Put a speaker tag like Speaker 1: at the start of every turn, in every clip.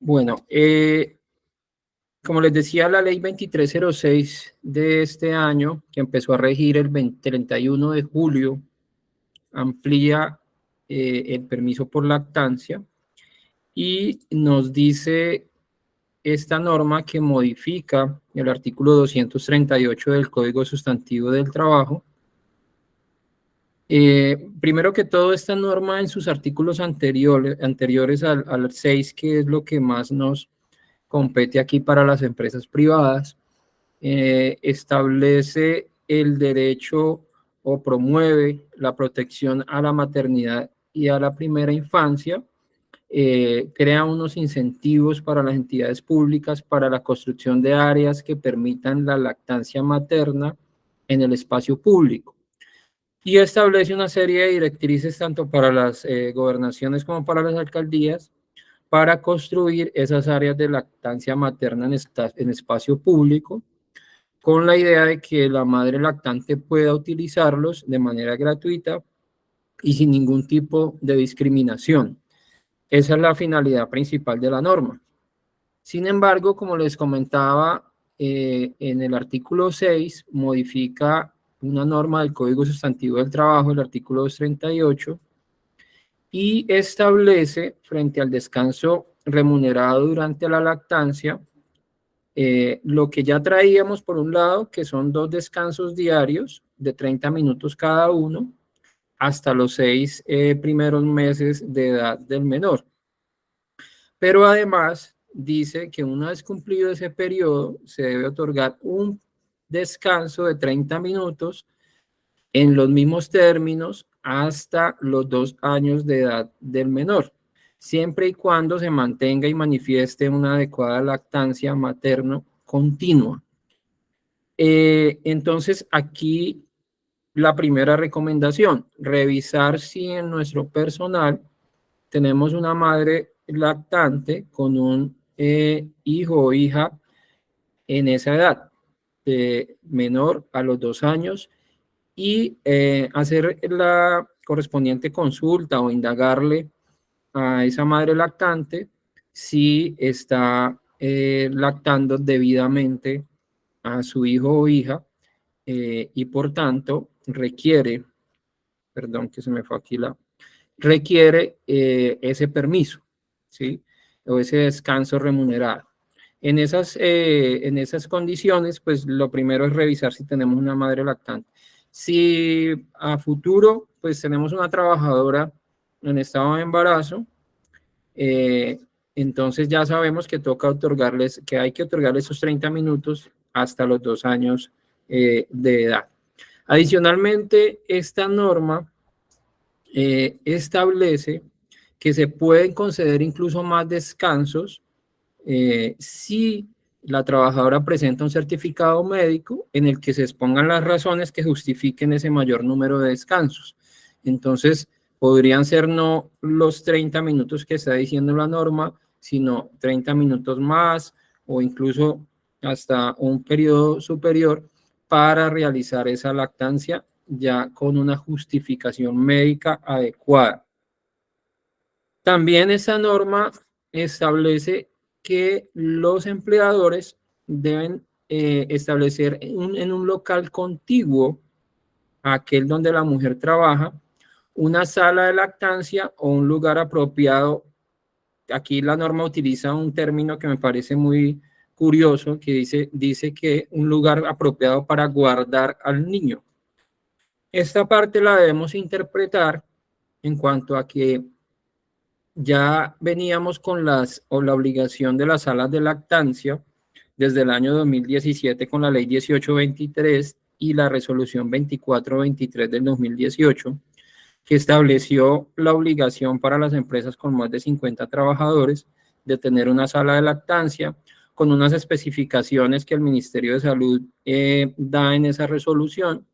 Speaker 1: Bueno, como les decía, la ley 2306 de este año, que empezó a regir el 31 de julio, amplía el permiso por lactancia y nos dice esta norma que modifica el artículo 238 del Código Sustantivo del Trabajo. Primero que todo, esta norma en sus artículos anteriores al 6, que es lo que más nos compete aquí para las empresas privadas, establece el derecho o promueve la protección a la maternidad y a la primera infancia, crea unos incentivos para las entidades públicas para la construcción de áreas que permitan la lactancia materna en el espacio público y establece una serie de directrices tanto para las gobernaciones como para las alcaldías para construir esas áreas de lactancia materna en espacio público, con la idea de que la madre lactante pueda utilizarlos de manera gratuita y sin ningún tipo de discriminación. Esa es la finalidad principal de la norma. Sin embargo, como les comentaba, en el artículo 6 modifica una norma del Código Sustantivo del Trabajo, el artículo 238, y establece, frente al descanso remunerado durante la lactancia, lo que ya traíamos por un lado, que son 2 descansos diarios de 30 minutos cada uno, hasta los 6 primeros meses de edad del menor. Pero además dice que una vez cumplido ese periodo, se debe otorgar un descanso de 30 minutos en los mismos términos hasta los 2 años de edad del menor, siempre y cuando se mantenga y manifieste una adecuada lactancia materno continua. Entonces, aquí la primera recomendación, revisar si en nuestro personal tenemos una madre lactante con un hijo o hija en esa edad, menor a los 2 años, y hacer la correspondiente consulta o indagarle a esa madre lactante si está lactando debidamente a su hijo o hija y por tanto requiere, perdón que se me fue aquí requiere ese permiso, ¿sí? O ese descanso remunerado. En esas condiciones, pues lo primero es revisar si tenemos una madre lactante. Si a futuro, pues tenemos una trabajadora en estado de embarazo, entonces ya sabemos que que hay que otorgarles esos 30 minutos hasta los 2 años de edad. Adicionalmente, esta norma establece que se pueden conceder incluso más descansos si la trabajadora presenta un certificado médico en el que se expongan las razones que justifiquen ese mayor número de descansos. Entonces, podrían ser no los 30 minutos que está diciendo la norma, sino 30 minutos más o incluso hasta un periodo superior para realizar esa lactancia ya con una justificación médica adecuada. También esa norma establece que los empleadores deben establecer en un local contiguo a aquel donde la mujer trabaja una sala de lactancia o un lugar apropiado. Aquí la norma utiliza un término que me parece muy curioso, que dice que un lugar apropiado para guardar al niño. Esta parte la debemos interpretar en cuanto a que ya veníamos con la obligación de las salas de lactancia desde el año 2017 con la ley 1823 y la resolución 2423 del 2018, que estableció la obligación para las empresas con más de 50 trabajadores de tener una sala de lactancia con unas especificaciones que el Ministerio de Salud da en esa resolución,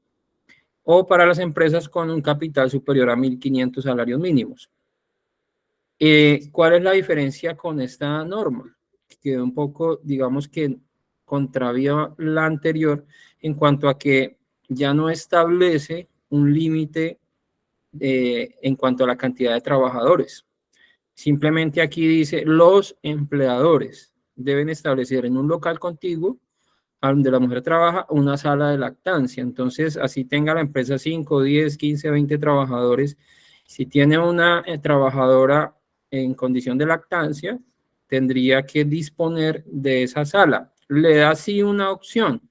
Speaker 1: o para las empresas con un capital superior a 1.500 salarios mínimos. ¿Cuál es la diferencia con esta norma? Quedó un poco, digamos que contravía la anterior en cuanto a que ya no establece un límite en cuanto a la cantidad de trabajadores, Simplemente aquí dice, los empleadores deben establecer en un local contiguo a donde la mujer trabaja una sala de lactancia. Entonces, así tenga la empresa 5, 10, 15, 20 trabajadores. Si tiene una trabajadora en condición de lactancia, tendría que disponer de esa sala. Le da así una opción,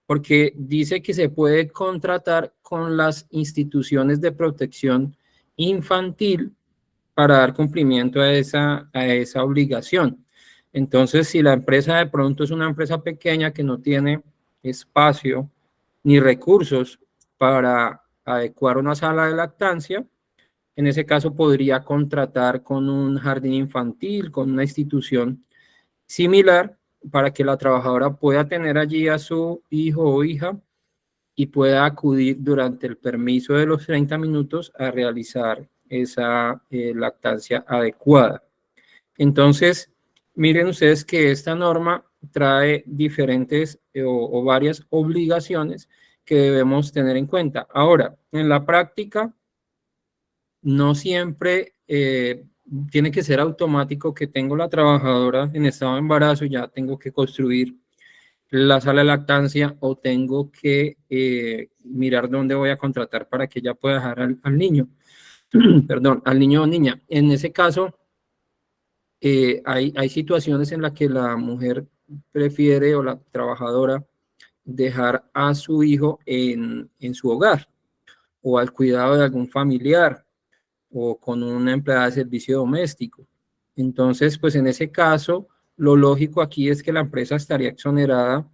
Speaker 1: porque dice que se puede contratar con las instituciones de protección infantil para dar cumplimiento a esa obligación. Entonces, si la empresa de pronto es una empresa pequeña que no tiene espacio ni recursos para adecuar una sala de lactancia, en ese caso podría contratar con un jardín infantil, con una institución similar, para que la trabajadora pueda tener allí a su hijo o hija y pueda acudir durante el permiso de los 30 minutos a realizar esa lactancia adecuada. Entonces, miren ustedes que esta norma trae diferentes o varias obligaciones que debemos tener en cuenta. Ahora, en la práctica, no siempre tiene que ser automático que tengo la trabajadora en estado de embarazo, ya tengo que construir la sala de lactancia o tengo que mirar dónde voy a contratar para que ella pueda dejar al niño, perdón, al niño o niña. En ese caso, hay situaciones en las que la mujer prefiere o la trabajadora dejar a su hijo en su hogar o al cuidado de algún familiar o con una empleada de servicio doméstico. Entonces, pues en ese caso, lo lógico aquí es que la empresa estaría exonerada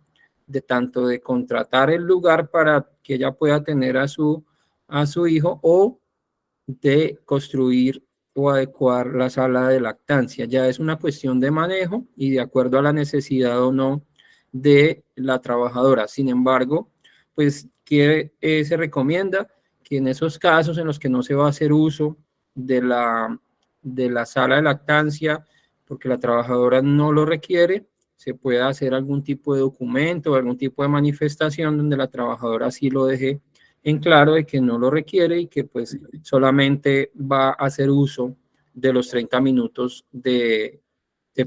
Speaker 1: de tanto de contratar el lugar para que ella pueda tener a su hijo o de construir o adecuar la sala de lactancia. Ya es una cuestión de manejo y de acuerdo a la necesidad o no de la trabajadora. Sin embargo, pues, ¿qué se recomienda? Que en esos casos en los que no se va a hacer uso de la sala de lactancia, porque la trabajadora no lo requiere, se pueda hacer algún tipo de documento o algún tipo de manifestación donde la trabajadora sí lo deje en claro de que no lo requiere y que pues solamente va a hacer uso de los 30 minutos de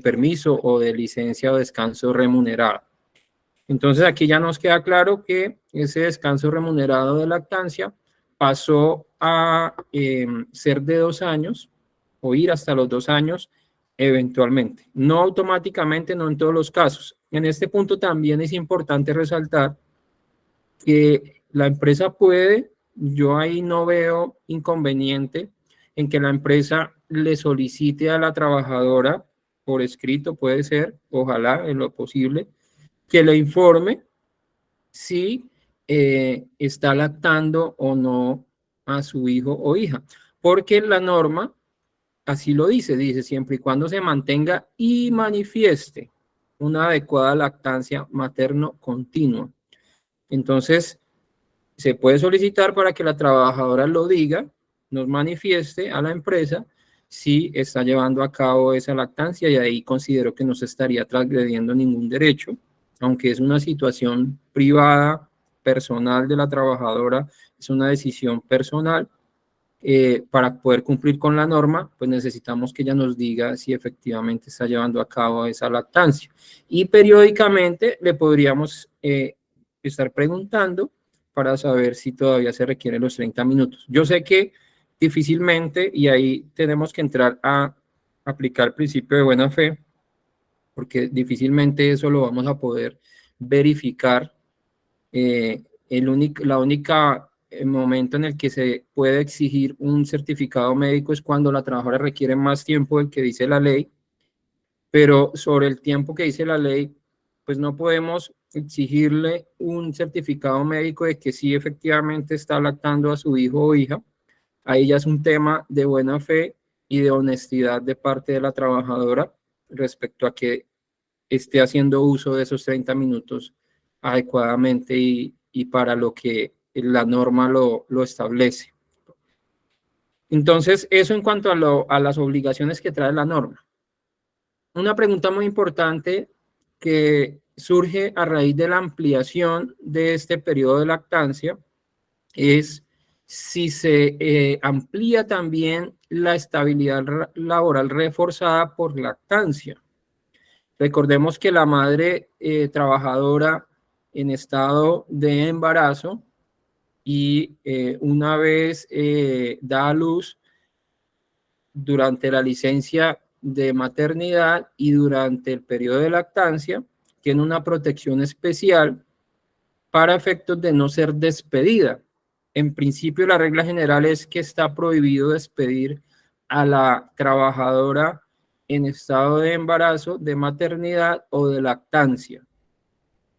Speaker 1: permiso o de licencia o descanso remunerado. Entonces aquí ya nos queda claro que ese descanso remunerado de lactancia pasó a ser de 2 años o ir hasta los 2 años eventualmente. No automáticamente, no en todos los casos. En este punto también es importante resaltar que la empresa puede, yo ahí no veo inconveniente en que la empresa le solicite a la trabajadora por escrito, puede ser, ojalá en lo posible, que le informe si está lactando o no a su hijo o hija, porque la norma así lo dice siempre y cuando se mantenga y manifieste una adecuada lactancia materno continua. Entonces, se puede solicitar para que la trabajadora lo diga, nos manifieste a la empresa si está llevando a cabo esa lactancia y ahí considero que no se estaría transgrediendo ningún derecho, aunque es una situación privada, personal de la trabajadora, es una decisión personal. Para poder cumplir con la norma, pues necesitamos que ella nos diga si efectivamente está llevando a cabo esa lactancia. Y periódicamente le podríamos estar preguntando para saber si todavía se requieren los 30 minutos. Yo sé que difícilmente, y ahí tenemos que entrar a aplicar el principio de buena fe, porque difícilmente eso lo vamos a poder verificar. La única momento en el que se puede exigir un certificado médico es cuando la trabajadora requiere más tiempo del que dice la ley, pero sobre el tiempo que dice la ley, pues no podemos exigirle un certificado médico de que sí efectivamente está lactando a su hijo o hija. Ahí ya es un tema de buena fe y de honestidad de parte de la trabajadora respecto a que esté haciendo uso de esos 30 minutos adecuadamente y para lo que la norma lo establece. Entonces, eso en cuanto a las obligaciones que trae la norma. Una pregunta muy importante que surge a raíz de la ampliación de este periodo de lactancia es si se amplía también la estabilidad laboral reforzada por lactancia. Recordemos que la madre trabajadora en estado de embarazo y una vez da a luz durante la licencia de maternidad y durante el periodo de lactancia, tiene una protección especial para efectos de no ser despedida. En principio, la regla general es que está prohibido despedir a la trabajadora en estado de embarazo, de maternidad o de lactancia.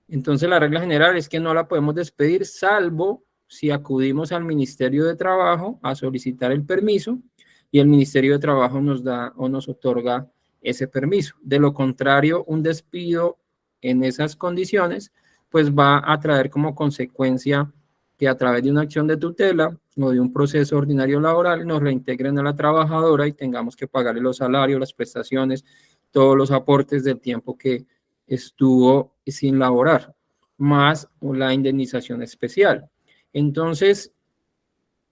Speaker 1: Entonces, la regla general es que no la podemos despedir, salvo si acudimos al Ministerio de Trabajo a solicitar el permiso y el Ministerio de Trabajo nos da o nos otorga ese permiso. De lo contrario, un despido en esas condiciones, pues va a traer como consecuencia que a través de una acción de tutela o de un proceso ordinario laboral nos reintegren a la trabajadora y tengamos que pagarle los salarios, las prestaciones, todos los aportes del tiempo que estuvo sin laborar, más la indemnización especial. Entonces,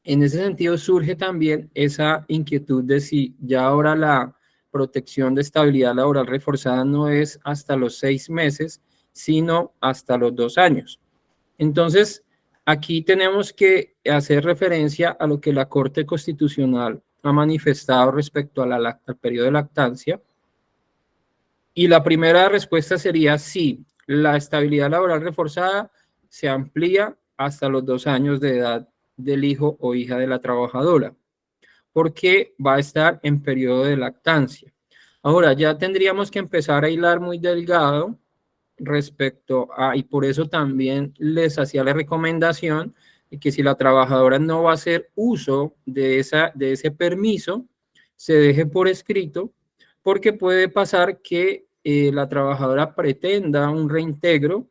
Speaker 1: en ese sentido surge también esa inquietud de si ya ahora la protección de estabilidad laboral reforzada no es hasta los 6 meses, sino hasta los 2 años. Entonces, aquí tenemos que hacer referencia a lo que la Corte Constitucional ha manifestado respecto a al periodo de lactancia. Y la primera respuesta sería sí, la estabilidad laboral reforzada se amplía hasta los 2 años de edad del hijo o hija de la trabajadora, porque va a estar en periodo de lactancia. Ahora, ya tendríamos que empezar a hilar muy delgado respecto a, y por eso también les hacía la recomendación de que si la trabajadora no va a hacer uso de ese permiso, se deje por escrito, porque puede pasar que la trabajadora pretenda un reintegro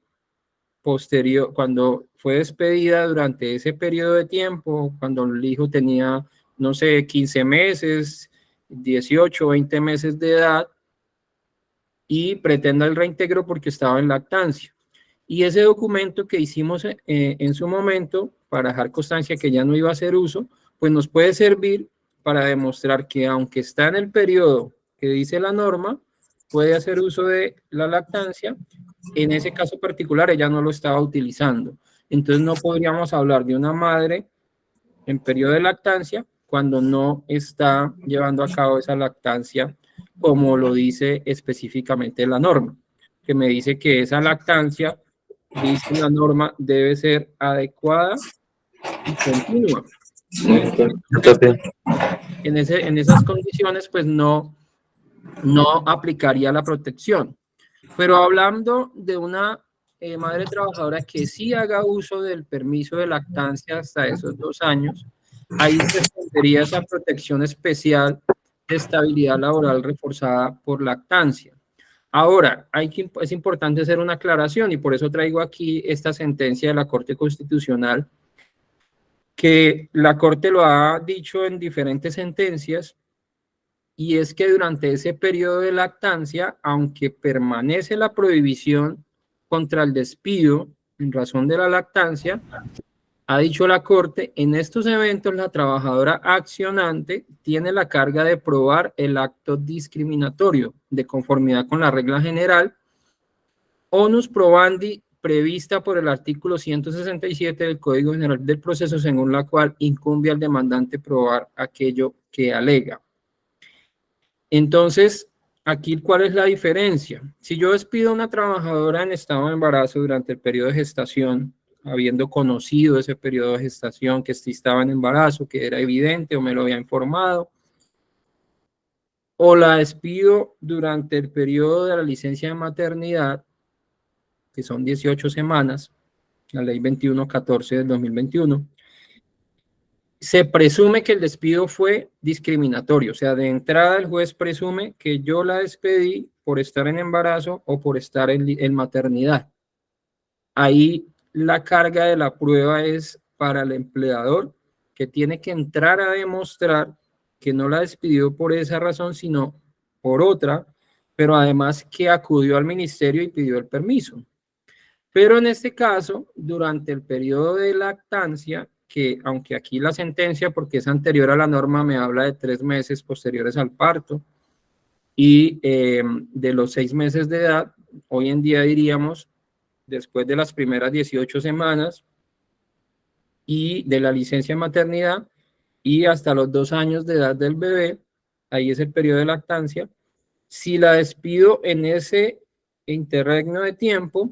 Speaker 1: posterior, cuando fue despedida durante ese periodo de tiempo, cuando el hijo tenía, no sé, 15 meses, 18, 20 meses de edad, y pretenda el reintegro porque estaba en lactancia. Y ese documento que hicimos en su momento, para dejar constancia que ya no iba a hacer uso, pues nos puede servir para demostrar que aunque está en el periodo que dice la norma, puede hacer uso de la lactancia. En ese caso particular, ella no lo estaba utilizando. Entonces no podríamos hablar de una madre en periodo de lactancia cuando no está llevando a cabo esa lactancia como lo dice específicamente la norma, que me dice que esa lactancia, dice la norma, debe ser adecuada y continua. En esas condiciones, pues no aplicaría la protección. Pero hablando de una madre trabajadora que sí haga uso del permiso de lactancia hasta esos 2 años, ahí respondería esa protección especial de estabilidad laboral reforzada por lactancia. Ahora, es importante hacer una aclaración y por eso traigo aquí esta sentencia de la Corte Constitucional, que la Corte lo ha dicho en diferentes sentencias, y es que durante ese periodo de lactancia, aunque permanece la prohibición contra el despido en razón de la lactancia, ha dicho la Corte, en estos eventos la trabajadora accionante tiene la carga de probar el acto discriminatorio de conformidad con la regla general onus probandi prevista por el artículo 167 del Código General del Proceso, según la cual incumbe al demandante probar aquello que alega. Entonces, aquí, ¿cuál es la diferencia? Si yo despido a una trabajadora en estado de embarazo durante el periodo de gestación, habiendo conocido ese periodo de gestación, que sí estaba en embarazo, que era evidente o me lo había informado, o la despido durante el periodo de la licencia de maternidad, que son 18 semanas, la ley 2114 del 2021, se presume que el despido fue discriminatorio, o sea, de entrada el juez presume que yo la despedí por estar en embarazo o por estar en maternidad. Ahí la carga de la prueba es para el empleador, que tiene que entrar a demostrar que no la despidió por esa razón, sino por otra, pero además que acudió al ministerio y pidió el permiso. Pero en este caso, durante el periodo de lactancia, que aunque aquí la sentencia, porque es anterior a la norma, me habla de 3 meses posteriores al parto, y de los 6 meses de edad, hoy en día diríamos, después de las primeras 18 semanas, y de la licencia de maternidad, y hasta los 2 años de edad del bebé, ahí es el periodo de lactancia. Si la despido en ese interregno de tiempo,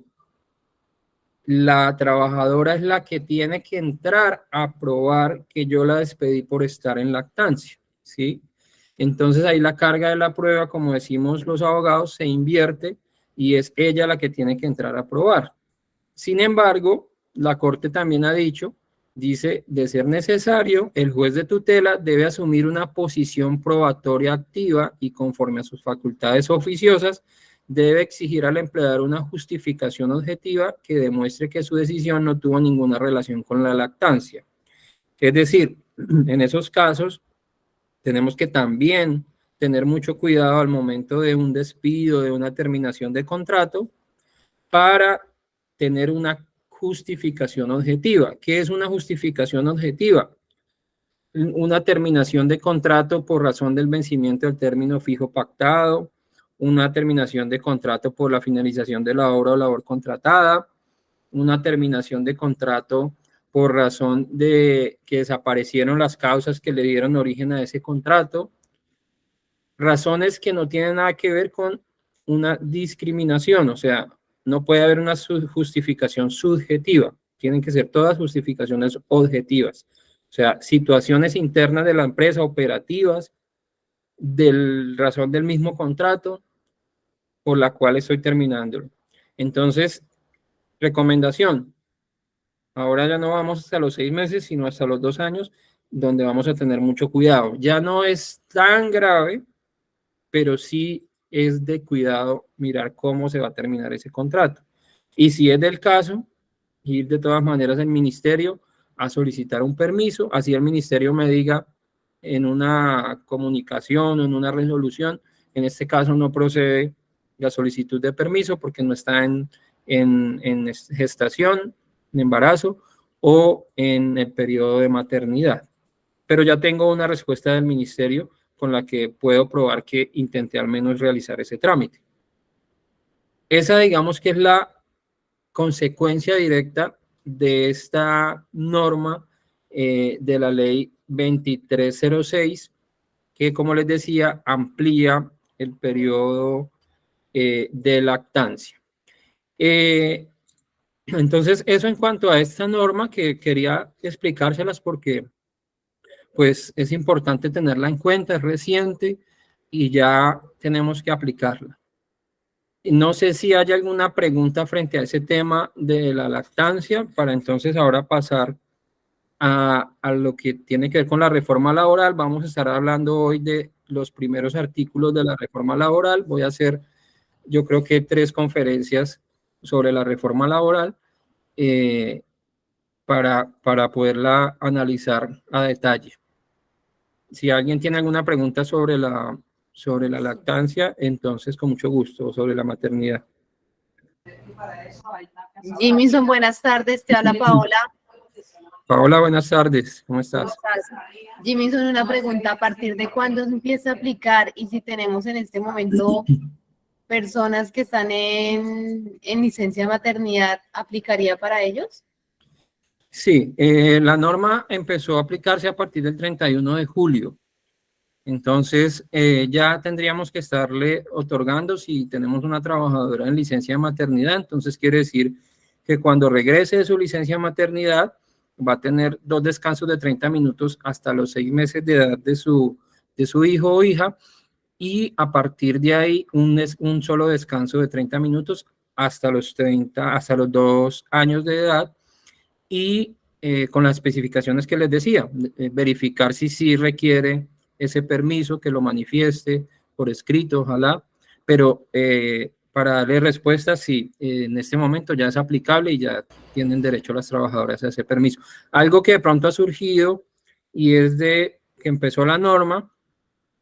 Speaker 1: la trabajadora es la que tiene que entrar a probar que yo la despedí por estar en lactancia, ¿sí? Entonces ahí la carga de la prueba, como decimos los abogados, se invierte y es ella la que tiene que entrar a probar. Sin embargo, la Corte también ha dicho, dice, de ser necesario, el juez de tutela debe asumir una posición probatoria activa y conforme a sus facultades oficiosas, debe exigir al empleador una justificación objetiva que demuestre que su decisión no tuvo ninguna relación con la lactancia. Es decir, en esos casos, tenemos que también tener mucho cuidado al momento de un despido, de una terminación de contrato, para tener una justificación objetiva. ¿Qué es una justificación objetiva? Una terminación de contrato por razón del vencimiento del término fijo pactado, una terminación de contrato por la finalización de la obra o labor contratada, una terminación de contrato por razón de que desaparecieron las causas que le dieron origen a ese contrato, razones que no tienen nada que ver con una discriminación, o sea, no puede haber una justificación subjetiva, tienen que ser todas justificaciones objetivas, o sea, situaciones internas de la empresa, operativas, de razón del mismo contrato por la cual estoy terminándolo. Entonces, recomendación, ahora ya no vamos hasta los 6 meses, sino hasta los 2 años, donde vamos a tener mucho cuidado. Ya no es tan grave, pero sí es de cuidado mirar cómo se va a terminar ese contrato. Y si es del caso, ir de todas maneras al ministerio a solicitar un permiso, así el ministerio me diga en una comunicación o en una resolución, en este caso no procede la solicitud de permiso porque no está en gestación, en embarazo o en el periodo de maternidad. Pero ya tengo una respuesta del ministerio con la que puedo probar que intenté al menos realizar ese trámite. Esa, digamos que es la consecuencia directa de esta norma de la ley 2306, que como les decía, amplía el periodo de lactancia. Entonces, eso en cuanto a esta norma, que quería explicárselas porque pues es importante tenerla en cuenta, es reciente y ya tenemos que aplicarla. No sé si hay alguna pregunta frente a ese tema de la lactancia, para entonces ahora pasar a lo que tiene que ver con la reforma laboral. Vamos a estar hablando hoy de los primeros artículos de la reforma laboral. Voy a hacer, yo creo que 3 conferencias sobre la reforma laboral para poderla analizar a detalle. Si alguien tiene alguna pregunta sobre la lactancia, entonces con mucho gusto, sobre la maternidad.
Speaker 2: Jimison, buenas tardes, te habla Paola.
Speaker 1: Paola, buenas tardes, ¿cómo estás?
Speaker 2: Jimison, una pregunta, ¿a partir de cuándo se empieza a aplicar? Y si tenemos en este momento personas que están en licencia de maternidad, ¿aplicaría para ellos?
Speaker 1: Sí, la norma empezó a aplicarse a partir del 31 de julio. Entonces, ya tendríamos que estarle otorgando, si tenemos una trabajadora en licencia de maternidad, entonces quiere decir que cuando regrese de su licencia de maternidad, va a tener 2 descansos de 30 minutos hasta los 6 meses de edad de su hijo o hija, y a partir de ahí un solo descanso de 30 minutos hasta los 2 años de edad, y con las especificaciones que les decía, verificar si sí requiere ese permiso, que lo manifieste por escrito, ojalá, pero para darle respuesta, sí, en este momento ya es aplicable y ya tienen derecho las trabajadoras a ese permiso. Algo que de pronto ha surgido y es de que empezó la norma,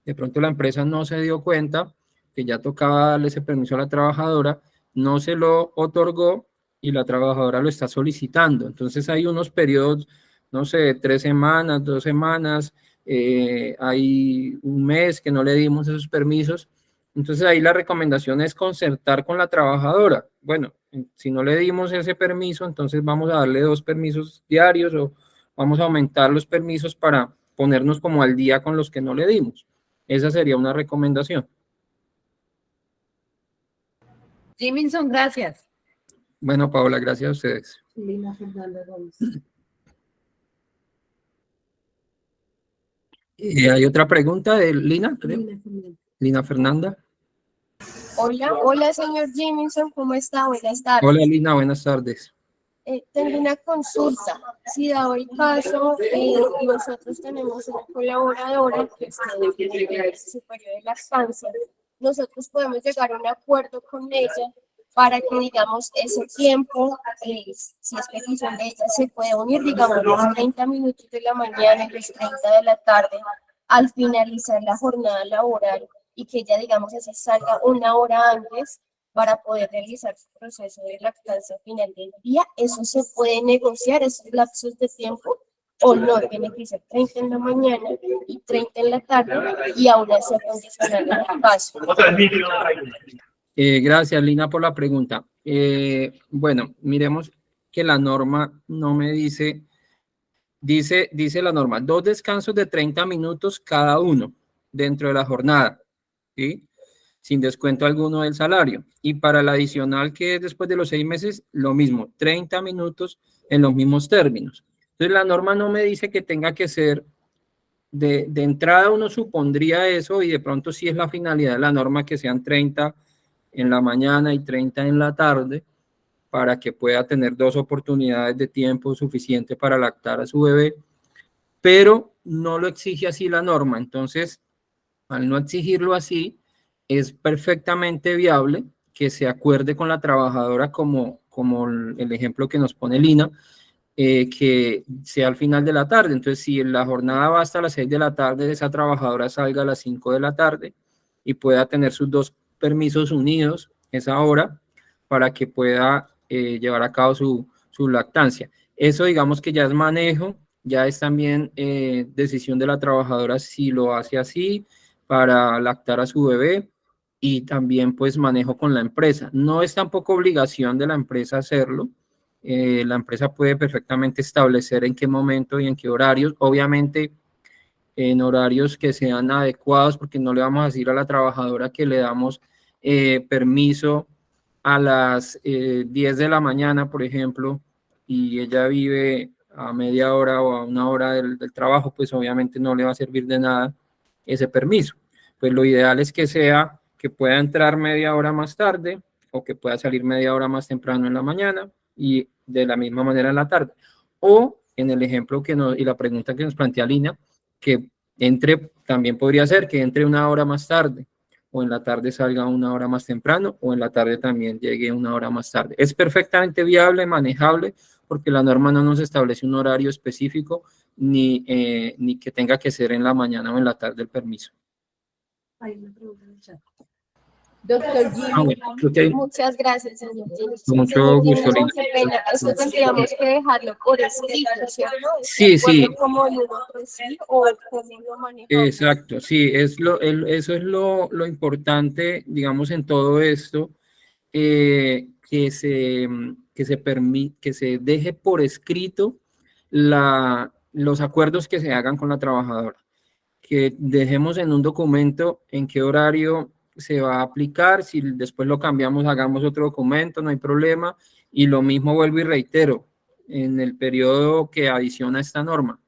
Speaker 1: de pronto la empresa no se dio cuenta que ya tocaba darle ese permiso a la trabajadora, no se lo otorgó y la trabajadora lo está solicitando. Entonces hay unos periodos no sé, 3 semanas, 2 semanas, hay un mes que no le dimos esos permisos. Entonces ahí la recomendación es concertar con la trabajadora. Bueno, si no le dimos ese permiso, entonces vamos a darle 2 permisos diarios o vamos a aumentar los permisos para ponernos como al día con los que no le dimos. Esa sería una recomendación.
Speaker 2: Jiminson, gracias.
Speaker 1: Bueno, Paola, gracias a ustedes.
Speaker 2: Lina Fernanda Gómez.
Speaker 1: ¿Hay otra pregunta de Lina, creo? Lina Fernanda.
Speaker 3: Hola, señor Jiminson, ¿cómo está? Buenas tardes.
Speaker 1: Hola, Lina, buenas tardes.
Speaker 3: Tengo una consulta. Si dado el caso, nosotros tenemos una colaboradora que está en su periodo de lactancia, nosotros podemos llegar a un acuerdo con ella para que, digamos, ese tiempo, si es petición de ella, se puede unir, digamos, los 30 minutos de la mañana y los 30 de la tarde al finalizar la jornada laboral y que ella, digamos, se salga una hora antes para poder realizar su proceso de lactancia final del día. ¿Eso se puede negociar, esos lapsos de tiempo? ¿O no? Tiene que ser 30 en la mañana y 30 en la tarde y aún así condicionar el paso.
Speaker 1: Gracias, Lina, por la pregunta. Bueno, miremos que la norma no me dice la norma, 2 descansos de 30 minutos cada uno dentro de la jornada, ¿sí? Sin descuento alguno del salario. Y para la adicional que es después de los 6 meses, lo mismo, 30 minutos en los mismos términos. Entonces, la norma no me dice que tenga que ser, de entrada uno supondría eso y de pronto sí es la finalidad de la norma que sean 30 en la mañana y 30 en la tarde para que pueda tener 2 oportunidades de tiempo suficiente para lactar a su bebé, pero no lo exige así la norma. Entonces, al no exigirlo así, es perfectamente viable que se acuerde con la trabajadora como el ejemplo que nos pone Lina, que sea al final de la tarde. Entonces, si la jornada va hasta las 6 de la tarde, esa trabajadora salga a las 5 de la tarde y pueda tener sus 2 permisos unidos esa hora para que pueda llevar a cabo su lactancia. Eso digamos que ya es manejo, ya es también decisión de la trabajadora si lo hace así para lactar a su bebé y también pues manejo con la empresa. No es tampoco obligación de la empresa hacerlo. La empresa puede perfectamente establecer en qué momento y en qué horarios, obviamente en horarios que sean adecuados, porque no le vamos a decir a la trabajadora que le damos permiso a las 10 de la mañana, por ejemplo, y ella vive a media hora o a una hora del trabajo, pues obviamente no le va a servir de nada ese permiso. Pues lo ideal es que sea que pueda entrar media hora más tarde o que pueda salir media hora más temprano en la mañana y de la misma manera en la tarde. O en el ejemplo y la pregunta que nos plantea Lina, que entre, también podría ser que entre una hora más tarde o en la tarde salga una hora más temprano o en la tarde también llegue una hora más tarde. Es perfectamente viable, manejable, porque la norma no nos establece un horario específico ni que tenga que ser en la mañana o en la tarde el permiso.
Speaker 3: Hay una pregunta en el chat. Doctor Jimmy, muchas gracias, señor Jimmy.
Speaker 1: Con mucho gusto, Lina.
Speaker 3: Esto tendríamos que dejarlo por escrito, ¿cierto?
Speaker 1: Sí, sí.
Speaker 3: Como el uno sí o cómo lo manejamos.
Speaker 1: Exacto, sí, eso es lo importante, digamos, en todo esto, que se deje por escrito los acuerdos que se hagan con la trabajadora, que dejemos en un documento en qué horario se va a aplicar, si después lo cambiamos, hagamos otro documento, no hay problema, y lo mismo vuelvo y reitero, en el periodo que adiciona esta norma.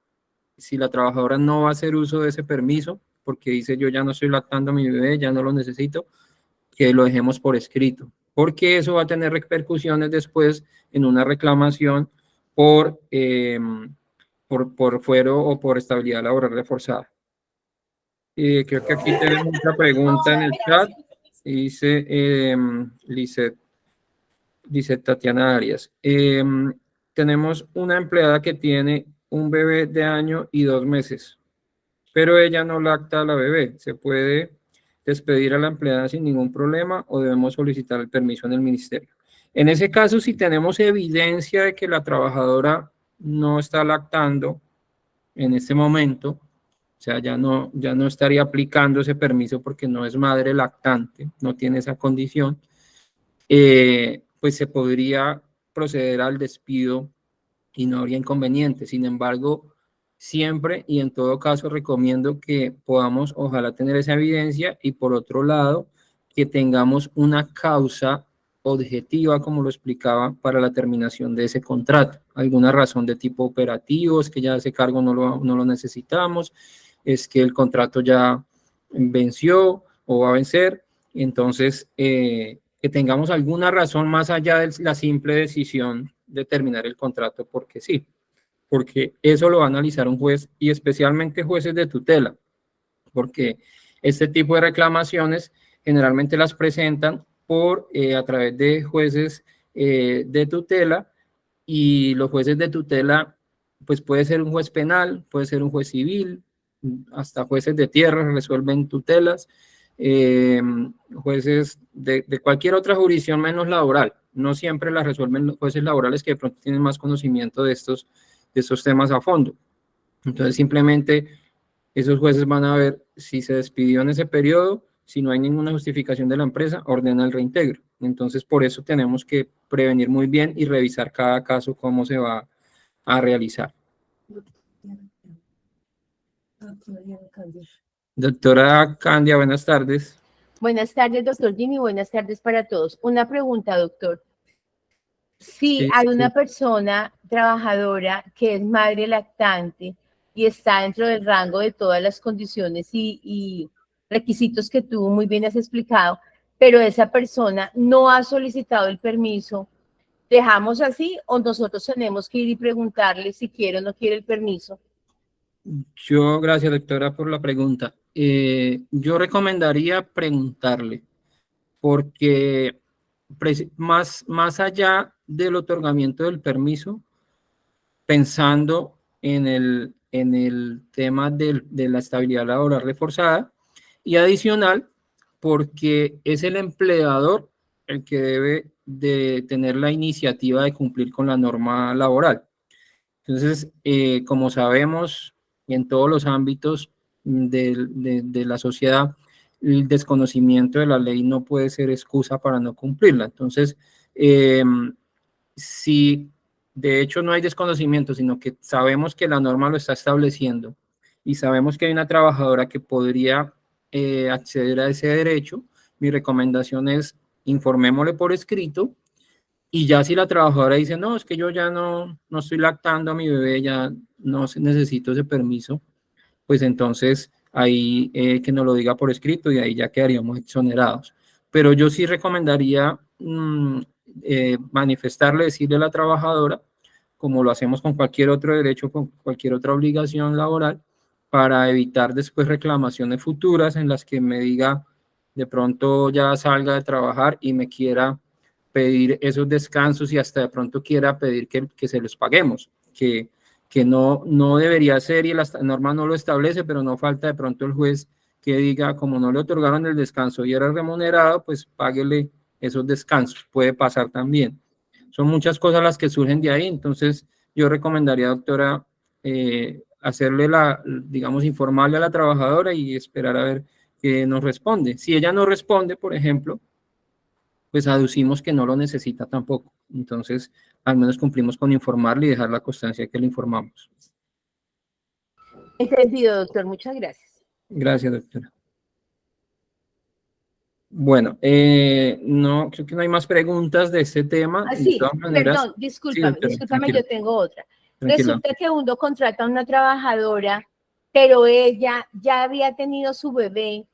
Speaker 1: Si la trabajadora no va a hacer uso de ese permiso, porque dice yo ya no estoy lactando a mi bebé, ya no lo necesito, que lo dejemos por escrito, porque eso va a tener repercusiones después en una reclamación por fuero o por estabilidad laboral reforzada. Creo que aquí tenemos otra pregunta en el chat. Dice Lisette Tatiana Arias. Tenemos una empleada que tiene un bebé de 1 año y 2 meses, pero ella no lacta a la bebé. ¿Se puede despedir a la empleada sin ningún problema o debemos solicitar el permiso en el ministerio? En ese caso, si tenemos evidencia de que la trabajadora no está lactando en este momento, o sea, ya no estaría aplicando ese permiso porque no es madre lactante, no tiene esa condición, pues se podría proceder al despido y no habría inconveniente. Sin embargo, siempre y en todo caso recomiendo que podamos, ojalá, tener esa evidencia y por otro lado, que tengamos una causa objetiva, como lo explicaba, para la terminación de ese contrato. Alguna razón de tipo operativo, es que ya ese cargo no lo necesitamos, es que el contrato ya venció o va a vencer. Entonces, que tengamos alguna razón más allá de la simple decisión de terminar el contrato porque sí, porque eso lo va a analizar un juez y especialmente jueces de tutela, porque este tipo de reclamaciones generalmente las presentan a través de jueces de tutela, y los jueces de tutela, pues puede ser un juez penal, puede ser un juez civil, hasta jueces de tierra resuelven tutelas, jueces de cualquier otra jurisdicción menos laboral. No siempre las resuelven los jueces laborales, que de pronto tienen más conocimiento de estos temas a fondo. Entonces, simplemente esos jueces van a ver si se despidió en ese periodo, si no hay ninguna justificación de la empresa, ordena el reintegro. Entonces, por eso tenemos que prevenir muy bien y revisar cada caso cómo se va a realizar. Doctora Candia, buenas tardes.
Speaker 4: Buenas tardes, doctor Jimmy. Buenas tardes para todos. Una pregunta, doctor. Si
Speaker 1: Sí,
Speaker 4: hay una
Speaker 1: sí.
Speaker 4: persona trabajadora que es madre lactante y está dentro del rango de todas las condiciones y requisitos que tú muy bien has explicado, pero esa persona no ha solicitado el permiso, ¿dejamos así o nosotros tenemos que ir y preguntarle si quiere o no quiere el permiso?
Speaker 1: Gracias, doctora, por la pregunta. Yo recomendaría preguntarle, porque más allá del otorgamiento del permiso, pensando en el tema de la estabilidad laboral reforzada y adicional, porque es el empleador el que debe de tener la iniciativa de cumplir con la norma laboral. Entonces, como sabemos, en todos los ámbitos de la sociedad, el desconocimiento de la ley no puede ser excusa para no cumplirla. Entonces, si de hecho no hay desconocimiento, sino que sabemos que la norma lo está estableciendo y sabemos que hay una trabajadora que podría acceder a ese derecho, mi recomendación es informémosle por escrito. Y ya si la trabajadora dice, no, es que yo ya no estoy lactando a mi bebé, ya no necesito ese permiso, pues entonces ahí que nos lo diga por escrito y ahí ya quedaríamos exonerados. Pero yo sí recomendaría manifestarle, decirle a la trabajadora, como lo hacemos con cualquier otro derecho, con cualquier otra obligación laboral, para evitar después reclamaciones futuras en las que me diga, de pronto ya salga de trabajar y me quiera pedir esos descansos y hasta de pronto quiera pedir que se los paguemos, que no debería ser y la norma no lo establece, pero no falta de pronto el juez que diga, como no le otorgaron el descanso y era remunerado, pues páguele esos descansos. Puede pasar también. Son muchas cosas las que surgen de ahí, entonces yo recomendaría, doctora, hacerle digamos, informarle a la trabajadora y esperar a ver qué nos responde. Si ella no responde, por ejemplo, pues aducimos que no lo necesita tampoco. Entonces, al menos cumplimos con informarle y dejar la constancia que le informamos.
Speaker 4: Entendido, doctor. Muchas gracias.
Speaker 1: Gracias, doctora. Bueno, no, creo que no hay más preguntas de este tema.
Speaker 4: Sí,
Speaker 1: de todas maneras,
Speaker 4: perdón,
Speaker 1: sí, doctora,
Speaker 4: discúlpame, yo tengo otra.
Speaker 1: tranquila.
Speaker 4: Resulta que uno contrata a una trabajadora, pero ella ya había tenido su bebé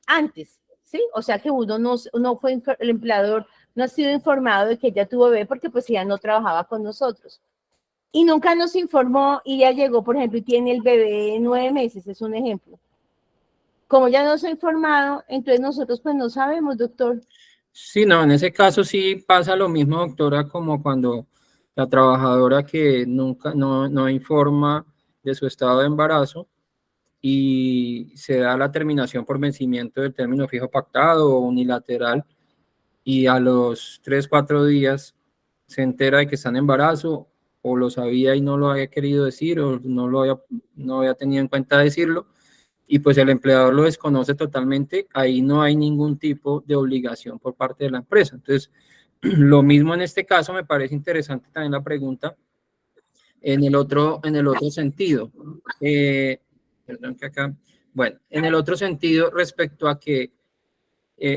Speaker 4: antes, ¿sí? O sea que uno no fue, el empleador no ha sido informado de que ella tuvo bebé porque pues ella no trabajaba con nosotros. Y nunca nos informó y ya llegó, por ejemplo, y tiene el bebé 9 meses, es un ejemplo. Como ya no se ha informado, entonces nosotros pues no sabemos, doctor.
Speaker 1: Sí, no, en ese caso sí pasa lo mismo, doctora, como cuando la trabajadora que nunca no informa de su estado de embarazo y se da la terminación por vencimiento del término fijo pactado o unilateral, y a los 3, 4 días se entera de que está en embarazo o lo sabía y no lo había querido decir, o no había tenido en cuenta decirlo, y pues el empleador lo desconoce totalmente, ahí no hay ningún tipo de obligación por parte de la empresa. Entonces, lo mismo en este caso, me parece interesante también la pregunta en el otro sentido. Perdón que acá, bueno, en el otro sentido respecto a que,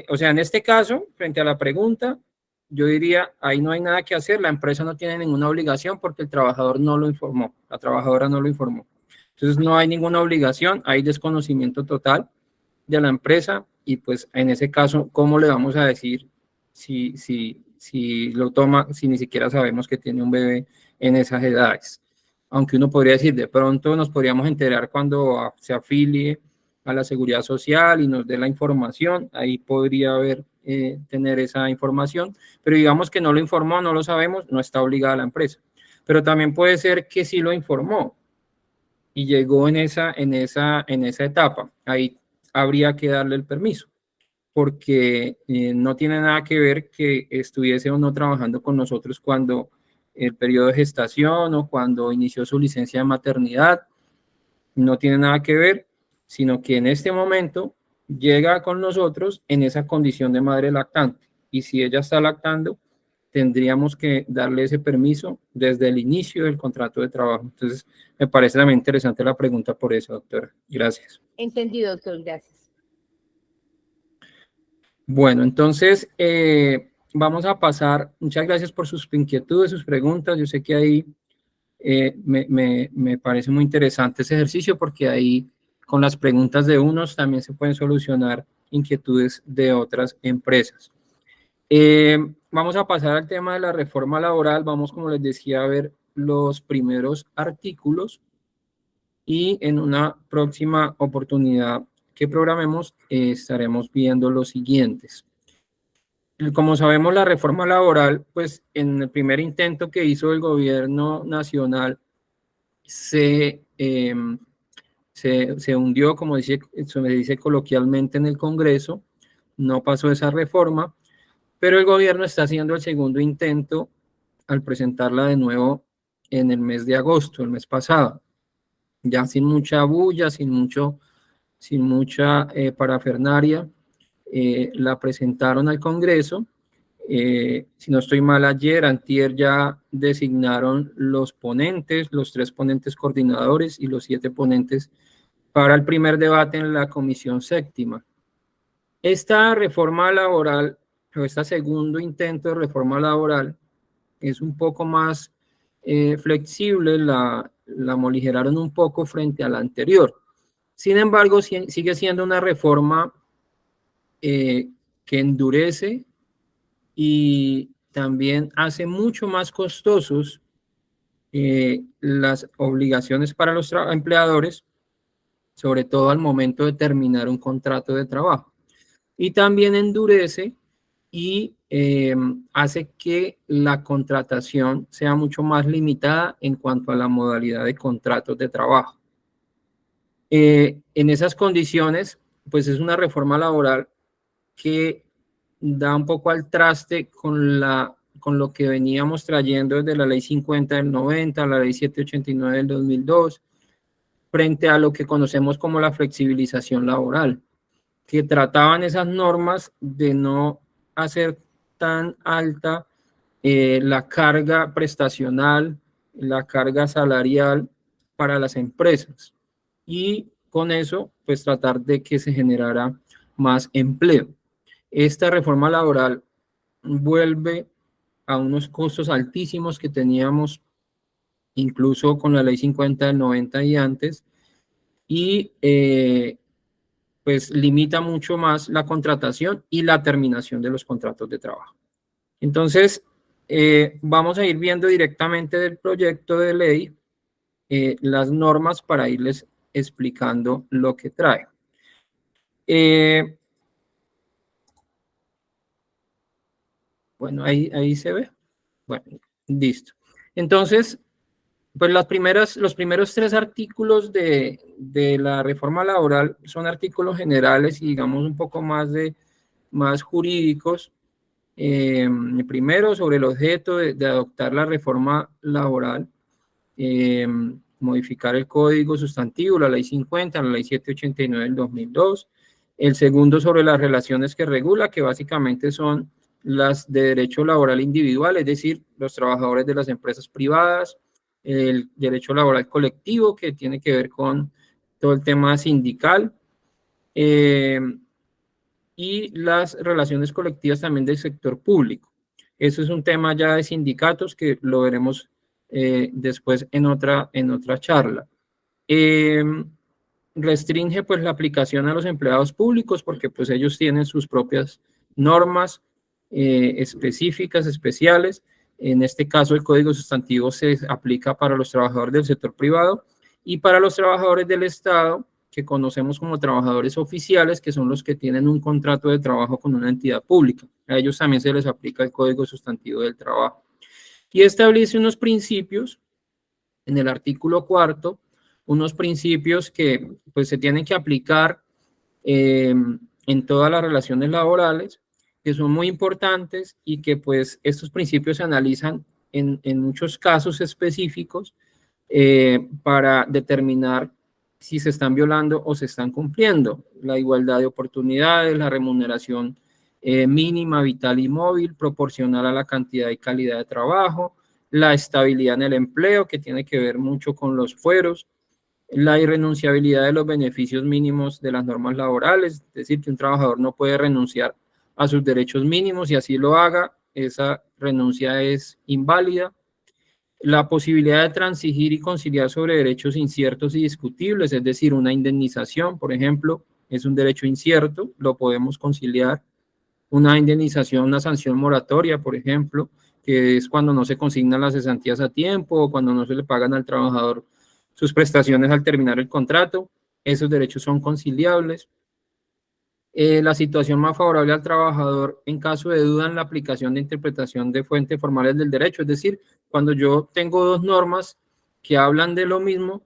Speaker 1: o sea, en este caso, frente a la pregunta, yo diría, ahí no hay nada que hacer, la empresa no tiene ninguna obligación porque el trabajador no lo informó, la trabajadora no lo informó. Entonces no hay ninguna obligación, hay desconocimiento total de la empresa y pues en ese caso, ¿cómo le vamos a decir si lo toma, si ni siquiera sabemos que tiene un bebé en esas edades? Aunque uno podría decir, de pronto nos podríamos enterar cuando se afilie a la seguridad social y nos dé la información, ahí podría haber, tener esa información, pero digamos que no lo informó, no lo sabemos, no está obligada la empresa. Pero también puede ser que sí lo informó y llegó en esa etapa, ahí habría que darle el permiso, porque no tiene nada que ver que estuviese o no trabajando con nosotros cuando el periodo de gestación o cuando inició su licencia de maternidad, no tiene nada que ver, sino que en este momento llega con nosotros en esa condición de madre lactante, y si ella está lactando, tendríamos que darle ese permiso desde el inicio del contrato de trabajo. Entonces, me parece también interesante la pregunta por eso, doctora. Gracias.
Speaker 4: Entendido, doctor, gracias.
Speaker 1: Bueno, entonces, vamos a pasar. Muchas gracias por sus inquietudes, sus preguntas. Yo sé que ahí me parece muy interesante ese ejercicio porque ahí con las preguntas de unos también se pueden solucionar inquietudes de otras empresas. Vamos a pasar al tema de la reforma laboral. Vamos, como les decía, a ver los primeros artículos y en una próxima oportunidad que programemos estaremos viendo los siguientes. Como sabemos, la reforma laboral, pues en el primer intento que hizo el gobierno nacional se hundió, como se me dice coloquialmente, en el Congreso, no pasó esa reforma, pero el gobierno está haciendo el segundo intento al presentarla de nuevo en el mes de agosto, el mes pasado, ya sin mucha bulla, sin mucha parafernaria, la presentaron al Congreso. Si no estoy mal, antier ya designaron los ponentes, los 3 ponentes coordinadores y los 7 ponentes para el primer debate en la Comisión Séptima. Esta reforma laboral, o este segundo intento de reforma laboral, es un poco más flexible, la moligeraron un poco frente a la anterior. Sin embargo, sigue siendo una reforma que endurece y también hace mucho más costosos las obligaciones para los empleadores, sobre todo al momento de terminar un contrato de trabajo. Y también endurece y hace que la contratación sea mucho más limitada en cuanto a la modalidad de contratos de trabajo. En esas condiciones, pues es una reforma laboral que da un poco al traste con lo que veníamos trayendo desde la Ley 50 del 90, la Ley 789 del 2002, frente a lo que conocemos como la flexibilización laboral, que trataban esas normas de no hacer tan alta la carga prestacional, la carga salarial para las empresas, y con eso, pues tratar de que se generara más empleo. Esta reforma laboral vuelve a unos costos altísimos que teníamos incluso con la Ley 50 del 90 y antes, y pues limita mucho más la contratación y la terminación de los contratos de trabajo. Entonces, vamos a ir viendo directamente del proyecto de ley las normas para irles explicando lo que trae. Bueno, ahí se ve. Bueno, listo. Entonces, pues los primeros 3 artículos de la reforma laboral son artículos generales y digamos un poco más jurídicos. Primero, sobre el objeto de adoptar la reforma laboral, modificar el código sustantivo, la ley 50, la ley 789 del 2002. El segundo sobre las relaciones que regula, que básicamente son las de derecho laboral individual, es decir, los trabajadores de las empresas privadas, el derecho laboral colectivo, que tiene que ver con todo el tema sindical, y las relaciones colectivas también del sector público. Eso es un tema ya de sindicatos que lo veremos después en otra charla. Restringe pues la aplicación a los empleados públicos porque pues ellos tienen sus propias normas específicas, especiales. En este caso el código sustantivo se aplica para los trabajadores del sector privado y para los trabajadores del Estado, que conocemos como trabajadores oficiales, que son los que tienen un contrato de trabajo con una entidad pública. A ellos también se les aplica el código sustantivo del trabajo. Y establece unos principios en el artículo 4, unos principios que pues se tienen que aplicar en todas las relaciones laborales, que son muy importantes y que pues estos principios se analizan en muchos casos específicos para determinar si se están violando o se están cumpliendo. La igualdad de oportunidades, la remuneración mínima, vital y móvil, proporcional a la cantidad y calidad de trabajo, la estabilidad en el empleo, que tiene que ver mucho con los fueros, la irrenunciabilidad de los beneficios mínimos de las normas laborales, es decir, que un trabajador no puede renunciar a sus derechos mínimos y así lo haga, esa renuncia es inválida. La posibilidad de transigir y conciliar sobre derechos inciertos y discutibles, es decir, una indemnización, por ejemplo, es un derecho incierto, lo podemos conciliar. Una indemnización, una sanción moratoria, por ejemplo, que es cuando no se consignan las cesantías a tiempo o cuando no se le pagan al trabajador sus prestaciones al terminar el contrato, esos derechos son conciliables. La situación más favorable al trabajador en caso de duda en la aplicación de interpretación de fuentes formales del derecho, es decir, cuando yo tengo dos normas que hablan de lo mismo,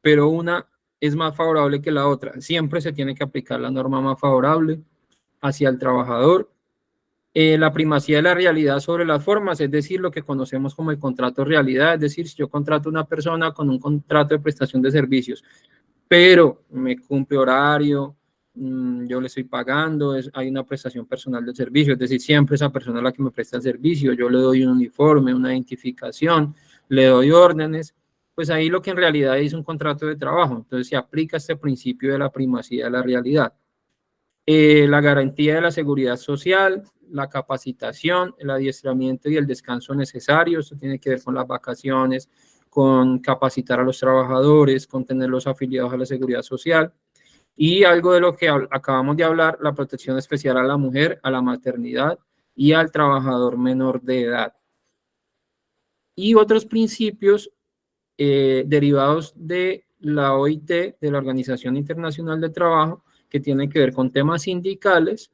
Speaker 1: pero una es más favorable que la otra, siempre se tiene que aplicar la norma más favorable hacia el trabajador. La primacía de la realidad sobre las formas, es decir, lo que conocemos como el contrato realidad, es decir, si yo contrato a una persona con un contrato de prestación de servicios, pero me cumple horario, yo le estoy pagando, hay una prestación personal del servicio, es decir, siempre esa persona es la que me presta el servicio, yo le doy un uniforme, una identificación, le doy órdenes, pues ahí lo que en realidad es un contrato de trabajo, entonces se aplica este principio de la primacía de la realidad. La garantía de la seguridad social, la capacitación, el adiestramiento y el descanso necesario, eso tiene que ver con las vacaciones, con capacitar a los trabajadores, con tenerlos afiliados a la seguridad social, y algo de lo que acabamos de hablar, la protección especial a la mujer, a la maternidad y al trabajador menor de edad. Y otros principios derivados de la OIT, de la Organización Internacional del Trabajo, que tienen que ver con temas sindicales,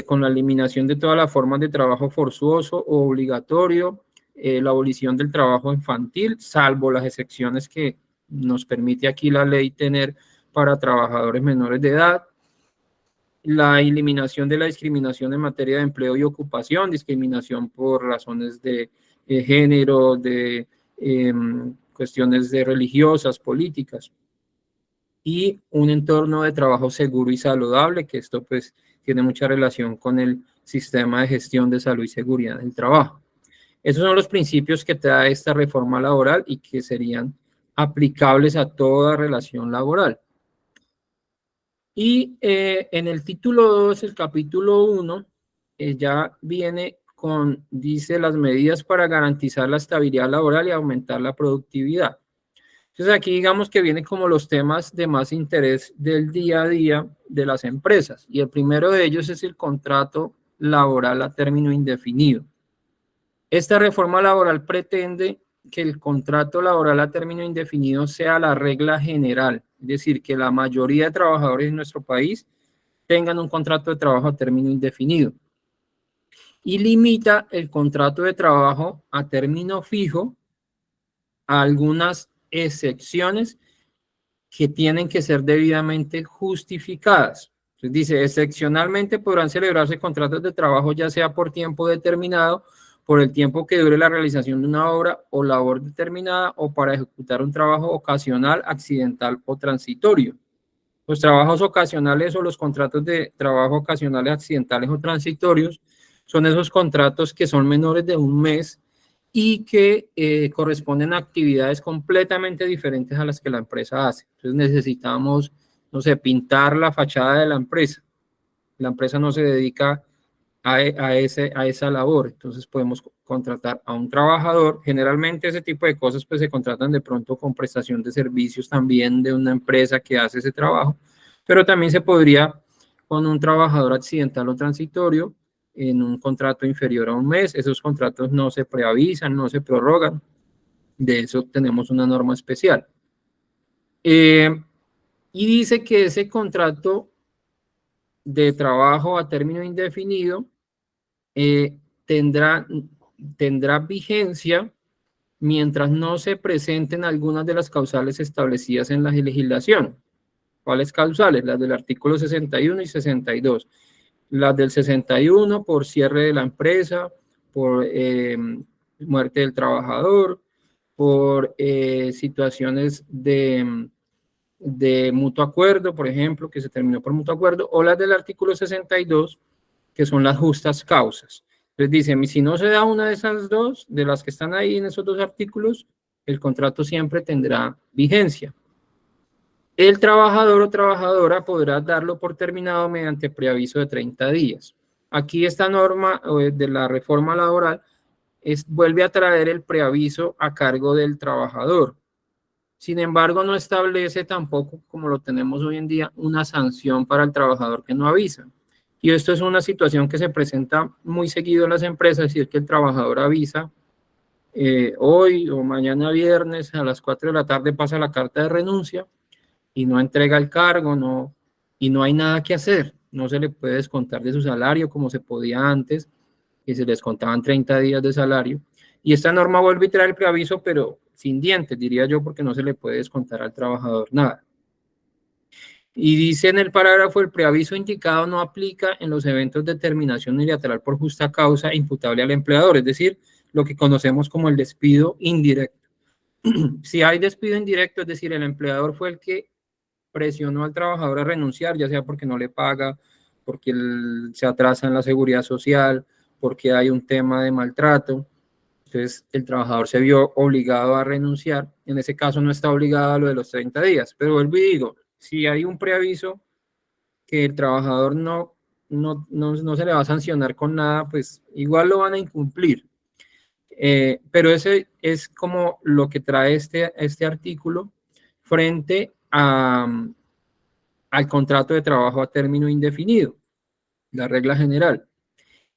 Speaker 1: con la eliminación de todas las formas de trabajo forzoso o obligatorio, la abolición del trabajo infantil, salvo las excepciones que nos permite aquí la ley tener para trabajadores menores de edad, la eliminación de la discriminación en materia de empleo y ocupación, discriminación por razones de género, de cuestiones de religiosas, políticas, y un entorno de trabajo seguro y saludable, que esto pues tiene mucha relación con el sistema de gestión de salud y seguridad del trabajo. Esos son los principios que trae esta reforma laboral y que serían aplicables a toda relación laboral. Y en el título 2, el capítulo 1, ya viene con, dice, las medidas para garantizar la estabilidad laboral y aumentar la productividad. Entonces aquí digamos que vienen como los temas de más interés del día a día de las empresas. Y el primero de ellos es el contrato laboral a término indefinido. Esta reforma laboral pretende que el contrato laboral a término indefinido sea la regla general, es decir, que la mayoría de trabajadores en nuestro país tengan un contrato de trabajo a término indefinido. Y limita el contrato de trabajo a término fijo a algunas excepciones que tienen que ser debidamente justificadas. Entonces dice, excepcionalmente podrán celebrarse contratos de trabajo ya sea por tiempo determinado por el tiempo que dure la realización de una obra o labor determinada o para ejecutar un trabajo ocasional, accidental o transitorio. Los trabajos ocasionales o los contratos de trabajo ocasionales, accidentales o transitorios son esos contratos que son menores de un mes y que corresponden a actividades completamente diferentes a las que la empresa hace. Entonces necesitamos, no sé, pintar la fachada de la empresa. La empresa no se dedica a esa labor, entonces podemos contratar a un trabajador. Generalmente ese tipo de cosas pues se contratan de pronto con prestación de servicios también de una empresa que hace ese trabajo, pero también se podría con un trabajador accidental o transitorio en un contrato inferior a un mes. Esos contratos no se preavisan, no se prorrogan, de eso tenemos una norma especial. Y dice que ese contrato de trabajo a término indefinido tendrá vigencia mientras no se presenten algunas de las causales establecidas en la legislación. ¿Cuáles causales? Las del artículo 61 y 62. Las del 61 por cierre de la empresa, por muerte del trabajador, por situaciones de mutuo acuerdo, por ejemplo, que se terminó por mutuo acuerdo, o las del artículo 62, que son las justas causas. Entonces dice, si no se da una de esas dos, de las que están ahí en esos dos artículos, el contrato siempre tendrá vigencia. El trabajador o trabajadora podrá darlo por terminado mediante preaviso de 30 días. Aquí esta norma de la reforma laboral vuelve a traer el preaviso a cargo del trabajador. Sin embargo, no establece tampoco, como lo tenemos hoy en día, una sanción para el trabajador que no avisa. Y esto es una situación que se presenta muy seguido en las empresas, si es que el trabajador avisa hoy o mañana viernes a las 4 de la tarde pasa la carta de renuncia y no entrega el cargo, y no hay nada que hacer. No se le puede descontar de su salario como se podía antes, que se les contaban 30 días de salario. Y esta norma vuelve a traer el preaviso, pero sin dientes, diría yo, porque no se le puede descontar al trabajador nada. Y dice en el parágrafo, el preaviso indicado no aplica en los eventos de terminación unilateral por justa causa imputable al empleador, es decir, lo que conocemos como el despido indirecto. Si hay despido indirecto, es decir, el empleador fue el que presionó al trabajador a renunciar, ya sea porque no le paga, porque se atrasa en la seguridad social, porque hay un tema de maltrato. Entonces, el trabajador se vio obligado a renunciar. En ese caso no está obligado a lo de los 30 días. Pero vuelvo y digo, si hay un preaviso que el trabajador no se le va a sancionar con nada, pues igual lo van a incumplir. Pero ese es como lo que trae este artículo frente al contrato de trabajo a término indefinido, la regla general.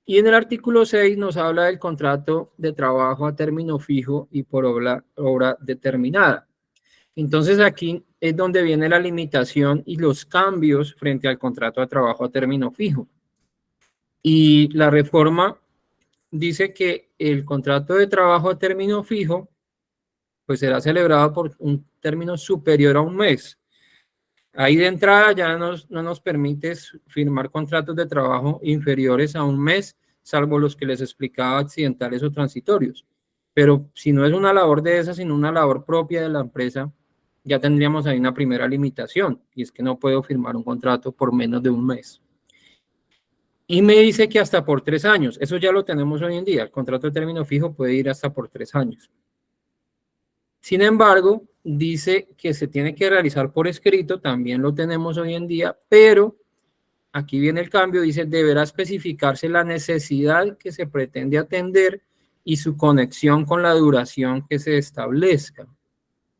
Speaker 1: Y en el artículo 6 nos habla del contrato de trabajo a término fijo y por obra determinada. Entonces aquí es donde viene la limitación y los cambios frente al contrato de trabajo a término fijo. Y la reforma dice que el contrato de trabajo a término fijo pues será celebrado por un término superior a un mes. Ahí de entrada ya no nos permite firmar contratos de trabajo inferiores a un mes, salvo los que les explicaba, accidentales o transitorios. Pero si no es una labor de esa, sino una labor propia de la empresa, ya tendríamos ahí una primera limitación, y es que no puedo firmar un contrato por menos de un mes. Y me dice que hasta por 3 años. Eso ya lo tenemos hoy en día. El contrato de término fijo puede ir hasta por 3 años. Sin embargo, dice que se tiene que realizar por escrito, también lo tenemos hoy en día, pero aquí viene el cambio, dice, deberá especificarse la necesidad que se pretende atender y su conexión con la duración que se establezca.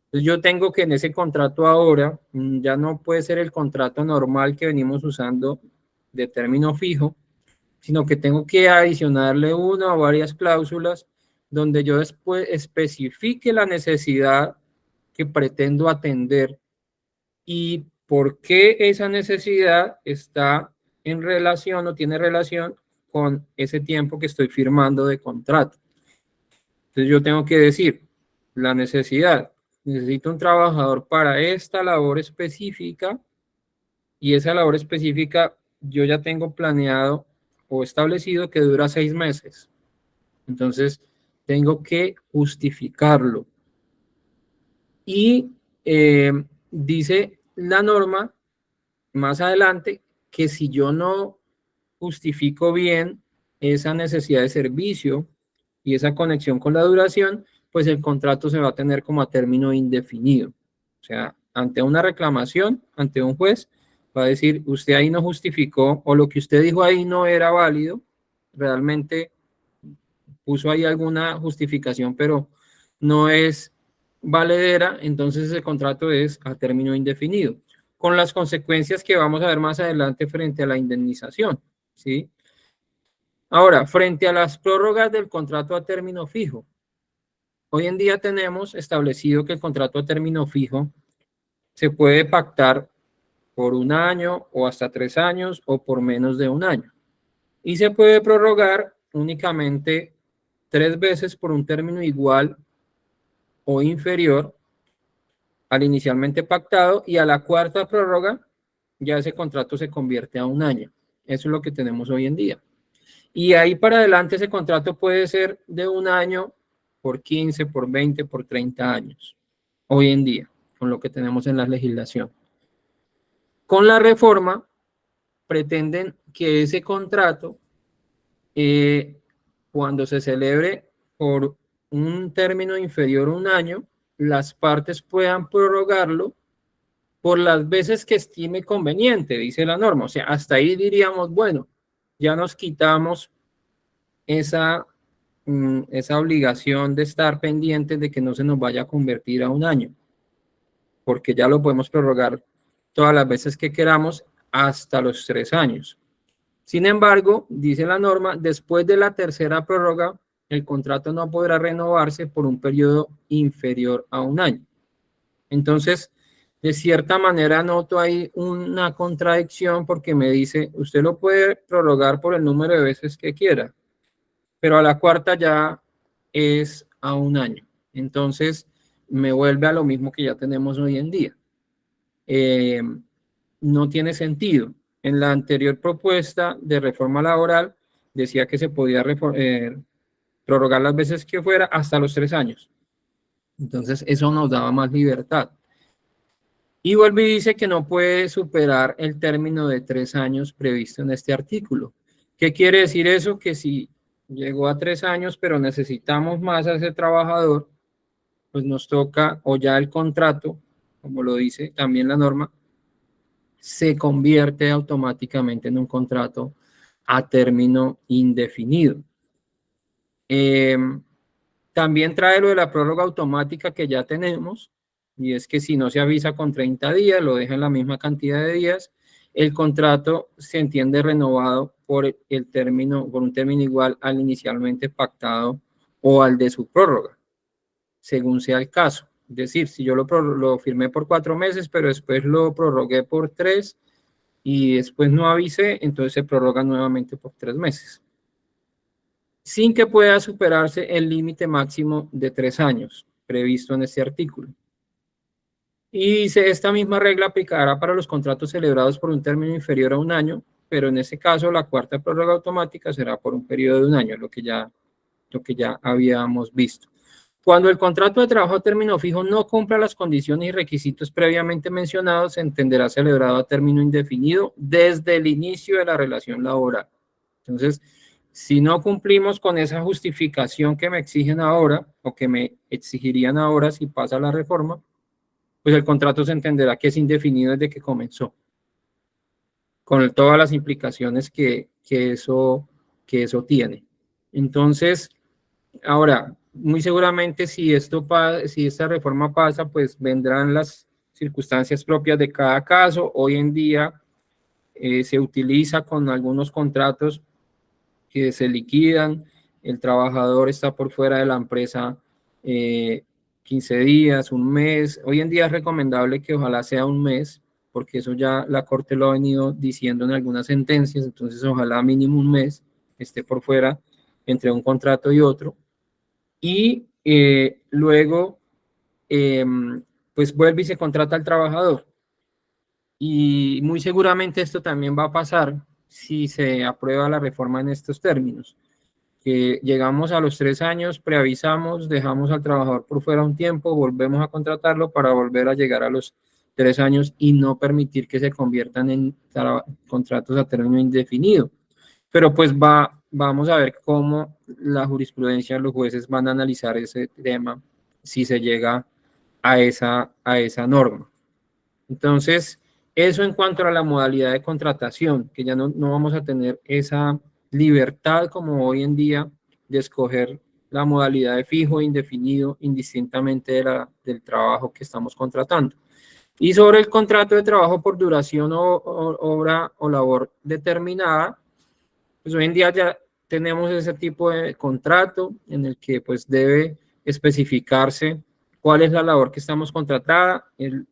Speaker 1: Entonces yo tengo que en ese contrato ahora, ya no puede ser el contrato normal que venimos usando de término fijo, sino que tengo que adicionarle una o varias cláusulas donde yo después especifique la necesidad que pretendo atender y por qué esa necesidad está en relación o tiene relación con ese tiempo que estoy firmando de contrato. Entonces yo tengo que decir la necesidad. Necesito un trabajador para esta labor específica y esa labor específica yo ya tengo planeado o establecido que dura 6 meses. Entonces, tengo que justificarlo. Y dice la norma más adelante que si yo no justifico bien esa necesidad de servicio y esa conexión con la duración, pues el contrato se va a tener como a término indefinido. O sea, ante una reclamación, ante un juez, va a decir, usted ahí no justificó o lo que usted dijo ahí no era válido, realmente puso ahí alguna justificación, pero no es valedera, entonces ese contrato es a término indefinido, con las consecuencias que vamos a ver más adelante frente a la indemnización, ¿sí? Ahora, frente a las prórrogas del contrato a término fijo, hoy en día tenemos establecido que el contrato a término fijo se puede pactar por 1 año o hasta 3 años o por menos de 1 año. Y se puede prorrogar únicamente 3 veces por un término igual o inferior al inicialmente pactado, y a la cuarta prórroga ya ese contrato se convierte a 1 año. Eso es lo que tenemos hoy en día. Y ahí para adelante ese contrato puede ser de 1 año por 15, por 20, por 30 años. Hoy en día, con lo que tenemos en la legislación. Con la reforma, pretenden que ese contrato, cuando se celebre por un término inferior a 1 año, las partes puedan prorrogarlo por las veces que estime conveniente, dice la norma. O sea, hasta ahí diríamos, bueno, ya nos quitamos esa obligación de estar pendientes de que no se nos vaya a convertir a 1 año, porque ya lo podemos prorrogar todas las veces que queramos hasta los 3 años. Sin embargo, dice la norma, después de la tercera prórroga, el contrato no podrá renovarse por un periodo inferior a 1 año. Entonces, de cierta manera noto ahí una contradicción porque me dice, usted lo puede prorrogar por el número de veces que quiera, pero a la cuarta ya es a 1 año. Entonces, me vuelve a lo mismo que ya tenemos hoy en día. No tiene sentido. En la anterior propuesta de reforma laboral decía que se podía prorrogar las veces que fuera hasta los 3 años. Entonces, eso nos daba más libertad. Y vuelve y dice que no puede superar el término de 3 años previsto en este artículo. ¿Qué quiere decir eso? Que si llegó a 3 años, pero necesitamos más a ese trabajador, pues nos toca, o ya el contrato, como lo dice también la norma, se convierte automáticamente en un contrato a término indefinido. También trae lo de la prórroga automática que ya tenemos, y es que si no se avisa con 30 días, lo deja en la misma cantidad de días, el contrato se entiende renovado por un término igual al inicialmente pactado o al de su prórroga, según sea el caso. Es decir, si yo lo firmé por 4 meses, pero después lo prorrogué por 3 y después no avisé, entonces se prorroga nuevamente por 3 meses. Sin que pueda superarse el límite máximo de 3 años previsto en este artículo. Y dice, esta misma regla aplicará para los contratos celebrados por un término inferior a 1 año, pero en ese caso la cuarta prórroga automática será por un periodo de 1 año, lo que ya habíamos visto. Cuando el contrato de trabajo a término fijo no cumpla las condiciones y requisitos previamente mencionados, se entenderá celebrado a término indefinido desde el inicio de la relación laboral. Entonces, si no cumplimos con esa justificación que me exigen ahora, o que me exigirían ahora si pasa la reforma, pues el contrato se entenderá que es indefinido desde que comenzó, con todas las implicaciones que eso tiene. Entonces, ahora, muy seguramente si esta reforma pasa, pues vendrán las circunstancias propias de cada caso. Hoy en día se utiliza con algunos contratos que se liquidan, el trabajador está por fuera de la empresa 15 días, un mes. Hoy en día es recomendable que ojalá sea un mes, porque eso ya la Corte lo ha venido diciendo en algunas sentencias, entonces ojalá mínimo un mes esté por fuera entre un contrato y otro. Y luego, pues vuelve y se contrata al trabajador. Y muy seguramente esto también va a pasar si se aprueba la reforma en estos términos. que llegamos a los 3 años, preavisamos, dejamos al trabajador por fuera un tiempo, volvemos a contratarlo para volver a llegar a los 3 años y no permitir que se conviertan en contratos a término indefinido. Pero pues vamos a ver cómo la jurisprudencia, los jueces van a analizar ese tema si se llega a esa norma. Entonces, eso en cuanto a la modalidad de contratación, que ya no vamos a tener esa libertad como hoy en día de escoger la modalidad de fijo e indefinido indistintamente del trabajo que estamos contratando. Y sobre el contrato de trabajo por duración o obra o labor determinada, pues hoy en día ya tenemos ese tipo de contrato en el que pues debe especificarse cuál es la labor que estamos contratada.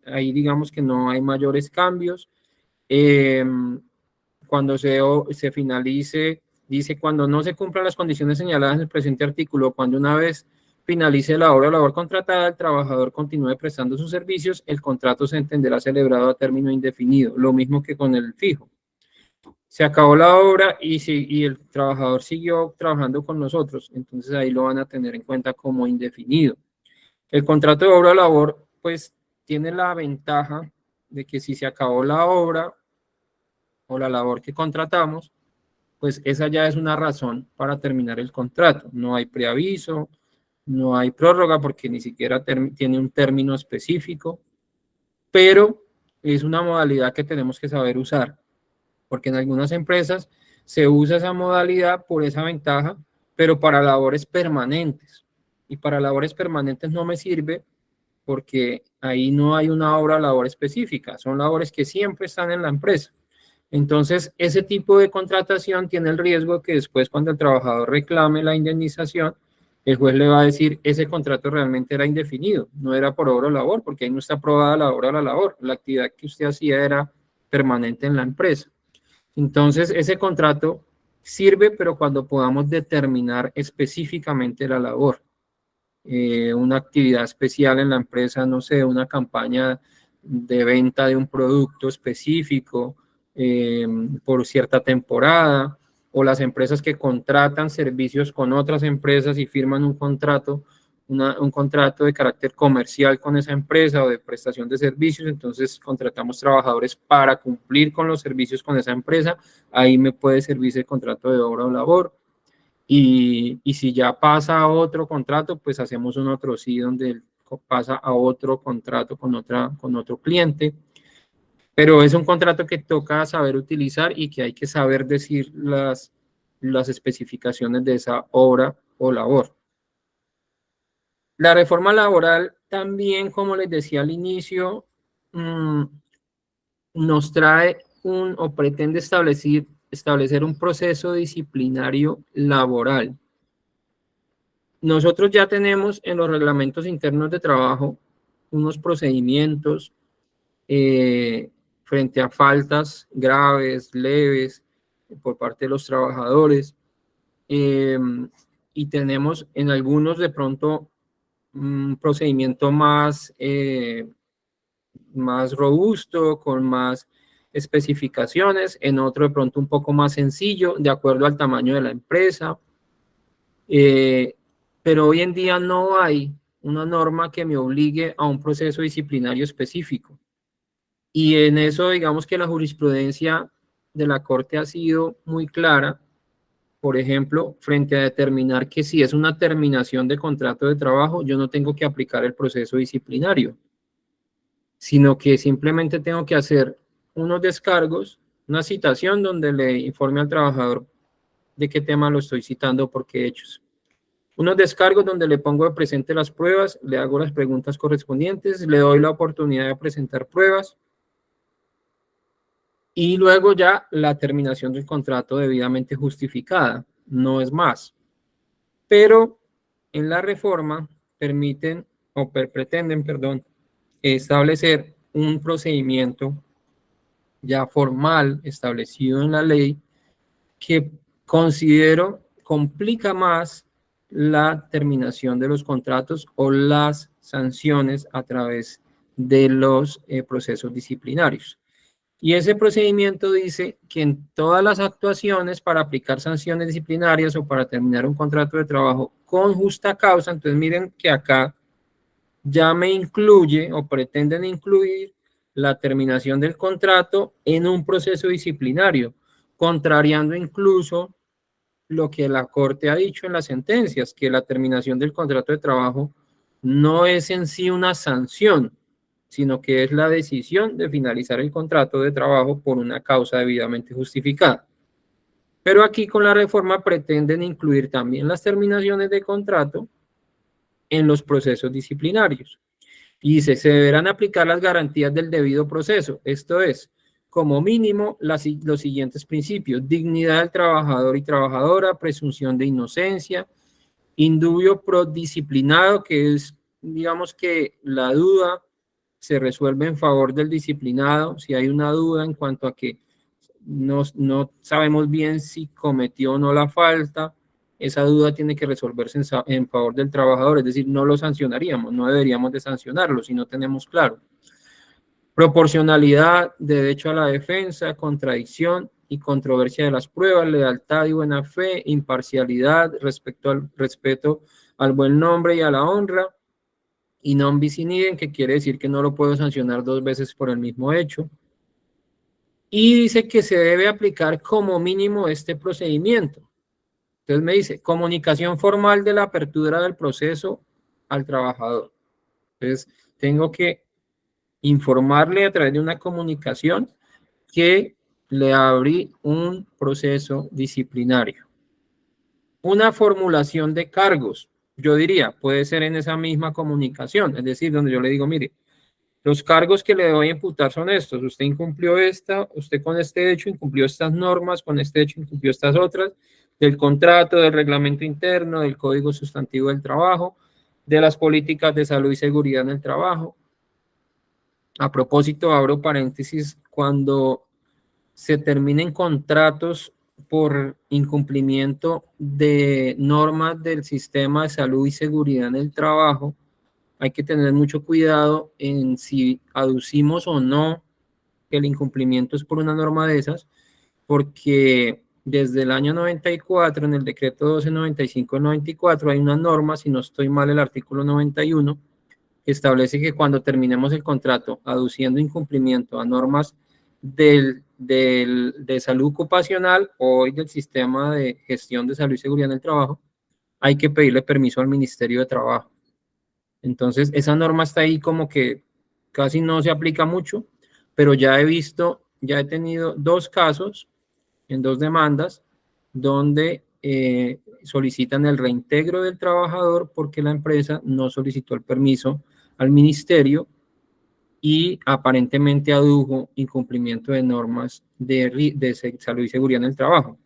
Speaker 1: Ahí digamos que no hay mayores cambios. Cuando se finalice, dice cuando no se cumplan las condiciones señaladas en el presente artículo, cuando una vez finalice la obra o labor contratada, el trabajador continúe prestando sus servicios, el contrato se entenderá celebrado a término indefinido, lo mismo que con el fijo. Se acabó la obra y el trabajador siguió trabajando con nosotros, entonces ahí lo van a tener en cuenta como indefinido. El contrato de obra o labor, pues, tiene la ventaja de que si se acabó la obra o la labor que contratamos, pues esa ya es una razón para terminar el contrato. No hay preaviso, no hay prórroga porque ni siquiera tiene un término específico, pero es una modalidad que tenemos que saber usar, porque en algunas empresas se usa esa modalidad por esa ventaja, pero para labores permanentes. Y para labores permanentes no me sirve porque ahí no hay una obra o labor específica, son labores que siempre están en la empresa. Entonces, ese tipo de contratación tiene el riesgo que después cuando el trabajador reclame la indemnización, el juez le va a decir, ese contrato realmente era indefinido, no era por obra o labor, porque ahí no está aprobada la obra o la labor, la actividad que usted hacía era permanente en la empresa. Entonces, ese contrato sirve, pero cuando podamos determinar específicamente la labor. Una actividad especial en la empresa, no sé, una campaña de venta de un producto específico por cierta temporada, o las empresas que contratan servicios con otras empresas y firman un contrato de carácter comercial con esa empresa o de prestación de servicios, entonces contratamos trabajadores para cumplir con los servicios con esa empresa, ahí me puede servirse el contrato de obra o labor. Y si ya pasa a otro contrato, pues hacemos un otro sí donde pasa a otro contrato con otro cliente. Pero es un contrato que toca saber utilizar y que hay que saber decir las especificaciones de esa obra o labor. La reforma laboral también, como les decía al inicio, nos trae o pretende establecer un proceso disciplinario laboral. Nosotros ya tenemos en los reglamentos internos de trabajo unos procedimientos frente a faltas graves, leves, por parte de los trabajadores, y tenemos en algunos de pronto un procedimiento más robusto, con más especificaciones, en otro de pronto un poco más sencillo, de acuerdo al tamaño de la empresa. Pero hoy en día no hay una norma que me obligue a un proceso disciplinario específico. Y en eso, digamos que la jurisprudencia de la Corte ha sido muy clara, por ejemplo, frente a determinar que si es una terminación de contrato de trabajo, yo no tengo que aplicar el proceso disciplinario, sino que simplemente tengo que hacer unos descargos, una citación donde le informe al trabajador de qué tema lo estoy citando, por qué hechos. Unos descargos donde le pongo de presente las pruebas, le hago las preguntas correspondientes, le doy la oportunidad de presentar pruebas y luego ya la terminación del contrato debidamente justificada, no es más. Pero en la reforma pretenden, establecer un procedimiento ya formal establecido en la ley que considero complica más la terminación de los contratos o las sanciones a través de los procesos disciplinarios. Y ese procedimiento dice que en todas las actuaciones para aplicar sanciones disciplinarias o para terminar un contrato de trabajo con justa causa, entonces miren que acá ya me incluye o pretenden incluir la terminación del contrato en un proceso disciplinario, contrariando incluso lo que la Corte ha dicho en las sentencias, que la terminación del contrato de trabajo no es en sí una sanción, sino que es la decisión de finalizar el contrato de trabajo por una causa debidamente justificada. Pero aquí con la reforma pretenden incluir también las terminaciones de contrato en los procesos disciplinarios. Y dice, se deberán aplicar las garantías del debido proceso, esto es, como mínimo, los siguientes principios: dignidad del trabajador y trabajadora, presunción de inocencia, indubio prodisciplinado, que es, digamos que la duda se resuelve en favor del disciplinado. Si hay una duda en cuanto a que no sabemos bien si cometió o no la falta, esa duda tiene que resolverse en favor del trabajador, es decir, no lo sancionaríamos, no deberíamos de sancionarlo si no tenemos claro. Proporcionalidad, derecho a la defensa, contradicción y controversia de las pruebas, lealtad y buena fe, imparcialidad, respeto al buen nombre y a la honra, y non bis in idem, que quiere decir que no lo puedo sancionar 2 veces por el mismo hecho. Y dice que se debe aplicar como mínimo este procedimiento. Entonces me dice, comunicación formal de la apertura del proceso al trabajador. Entonces tengo que informarle a través de una comunicación que le abrí un proceso disciplinario. Una formulación de cargos, yo diría, puede ser en esa misma comunicación, es decir, donde yo le digo, mire, los cargos que le voy a imputar son estos: usted incumplió esta, usted con este hecho incumplió estas normas, con este hecho incumplió estas otras, del contrato, del reglamento interno, del código sustantivo del trabajo, de las políticas de salud y seguridad en el trabajo. A propósito, abro paréntesis, cuando se terminen contratos por incumplimiento de normas del sistema de salud y seguridad en el trabajo, hay que tener mucho cuidado en si aducimos o no que el incumplimiento es por una norma de esas, porque desde el año 94, en el decreto 1295-94, hay una norma, si no estoy mal, el artículo 91, que establece que cuando terminemos el contrato aduciendo incumplimiento a normas de salud ocupacional o del sistema de gestión de salud y seguridad en el trabajo, hay que pedirle permiso al Ministerio de Trabajo. Entonces, esa norma está ahí como que casi no se aplica mucho, pero ya he tenido 2 casos en 2 demandas donde solicitan el reintegro del trabajador porque la empresa no solicitó el permiso al ministerio y aparentemente adujo incumplimiento de normas de salud y seguridad en el trabajo.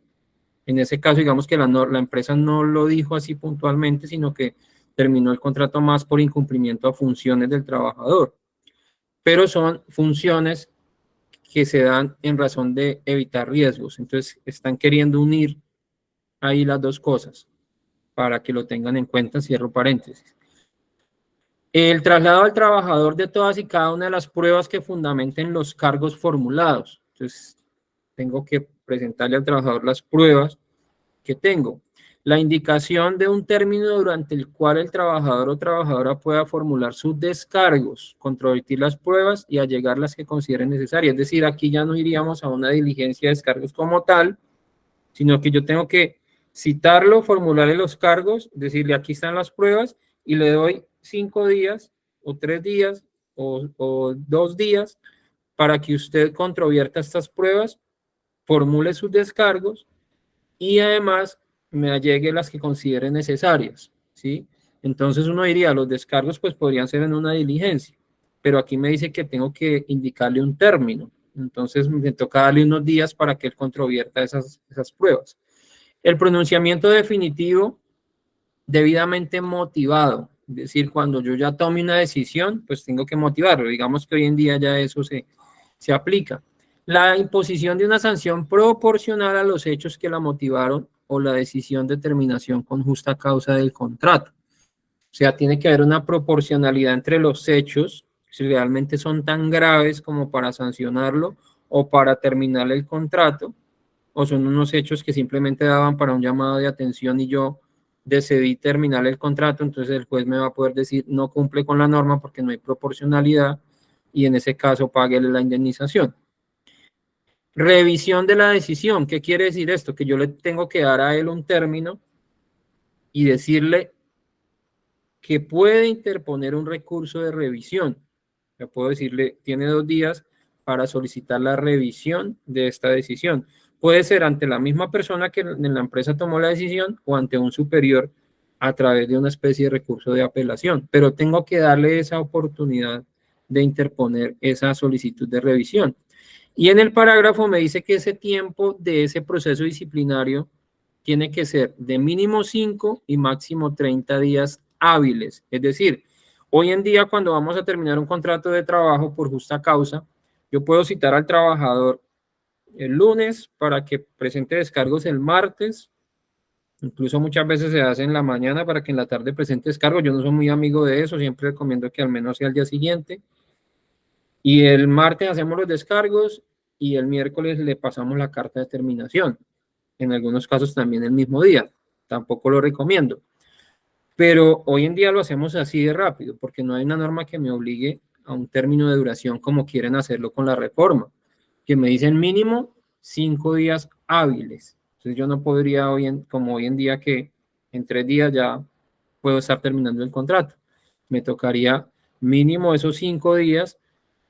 Speaker 1: En ese caso, digamos que la empresa no lo dijo así puntualmente, sino que terminó el contrato más por incumplimiento a funciones del trabajador. Pero son funciones que se dan en razón de evitar riesgos. Entonces, están queriendo unir ahí las 2 cosas para que lo tengan en cuenta. Cierro paréntesis. El traslado al trabajador de todas y cada una de las pruebas que fundamenten los cargos formulados. Entonces, tengo que presentarle al trabajador las pruebas que tengo. La indicación de un término durante el cual el trabajador o trabajadora pueda formular sus descargos, controvertir las pruebas y allegar las que consideren necesarias. Es decir, aquí ya no iríamos a una diligencia de descargos como tal, sino que yo tengo que citarlo, formularle los cargos, decirle aquí están las pruebas y le doy 5 días o 3 días o 2 días para que usted controvierta estas pruebas, formule sus descargos y además me allegue las que considere necesarias, ¿sí? Entonces uno diría, los descargos pues podrían ser en una diligencia, pero aquí me dice que tengo que indicarle un término, entonces me toca darle unos días para que él controvierta esas pruebas. El pronunciamiento definitivo debidamente motivado, es decir, cuando yo ya tome una decisión, pues tengo que motivarlo, digamos que hoy en día ya eso se aplica. La imposición de una sanción proporcional a los hechos que la motivaron o la decisión de terminación con justa causa del contrato. O sea, tiene que haber una proporcionalidad entre los hechos, si realmente son tan graves como para sancionarlo, o para terminar el contrato, o son unos hechos que simplemente daban para un llamado de atención y yo decidí terminar el contrato, entonces el juez me va a poder decir no cumple con la norma porque no hay proporcionalidad y en ese caso páguele la indemnización. Revisión de la decisión. ¿Qué quiere decir esto? Que yo le tengo que dar a él un término y decirle que puede interponer un recurso de revisión. Le puedo decirle, tiene 2 días para solicitar la revisión de esta decisión. Puede ser ante la misma persona que en la empresa tomó la decisión o ante un superior a través de una especie de recurso de apelación, pero tengo que darle esa oportunidad de interponer esa solicitud de revisión. Y en el parágrafo me dice que ese tiempo de ese proceso disciplinario tiene que ser de mínimo 5 y máximo 30 días hábiles. Es decir, hoy en día cuando vamos a terminar un contrato de trabajo por justa causa, yo puedo citar al trabajador el lunes para que presente descargos el martes, incluso muchas veces se hace en la mañana para que en la tarde presente descargos. Yo no soy muy amigo de eso, siempre recomiendo que al menos sea el día siguiente. Y el martes hacemos los descargos y el miércoles le pasamos la carta de terminación. En algunos casos también el mismo día. Tampoco lo recomiendo. Pero hoy en día lo hacemos así de rápido porque no hay una norma que me obligue a un término de duración como quieren hacerlo con la reforma, que me dicen mínimo 5 días hábiles. Entonces yo no podría como hoy en día que en 3 días ya puedo estar terminando el contrato. Me tocaría mínimo esos 5 días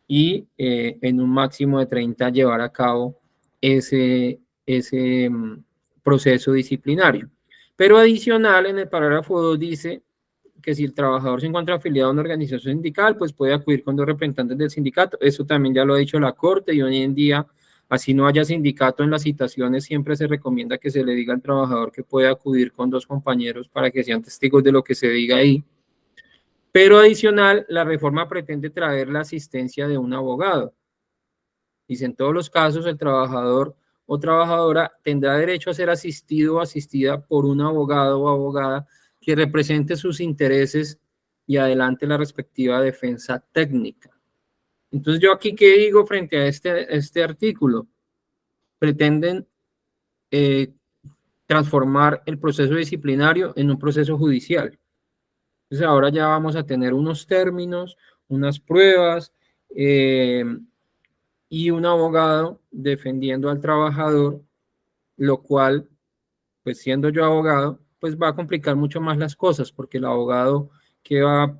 Speaker 1: y en un máximo de 30 llevar a cabo ese proceso disciplinario. Pero adicional, en el parágrafo 2 dice que si el trabajador se encuentra afiliado a una organización sindical, pues puede acudir con 2 representantes del sindicato. Eso también ya lo ha dicho la Corte y hoy en día, así no haya sindicato en las citaciones, siempre se recomienda que se le diga al trabajador que puede acudir con 2 compañeros para que sean testigos de lo que se diga ahí. Pero adicional, la reforma pretende traer la asistencia de un abogado. Dice, en todos los casos, el trabajador o trabajadora tendrá derecho a ser asistido o asistida por un abogado o abogada que represente sus intereses y adelante la respectiva defensa técnica. Entonces, yo aquí, ¿qué digo frente a este artículo? Pretenden transformar el proceso disciplinario en un proceso judicial. Entonces ahora ya vamos a tener unos términos, unas pruebas y un abogado defendiendo al trabajador, lo cual, pues siendo yo abogado, pues va a complicar mucho más las cosas, porque el abogado, ¿qué va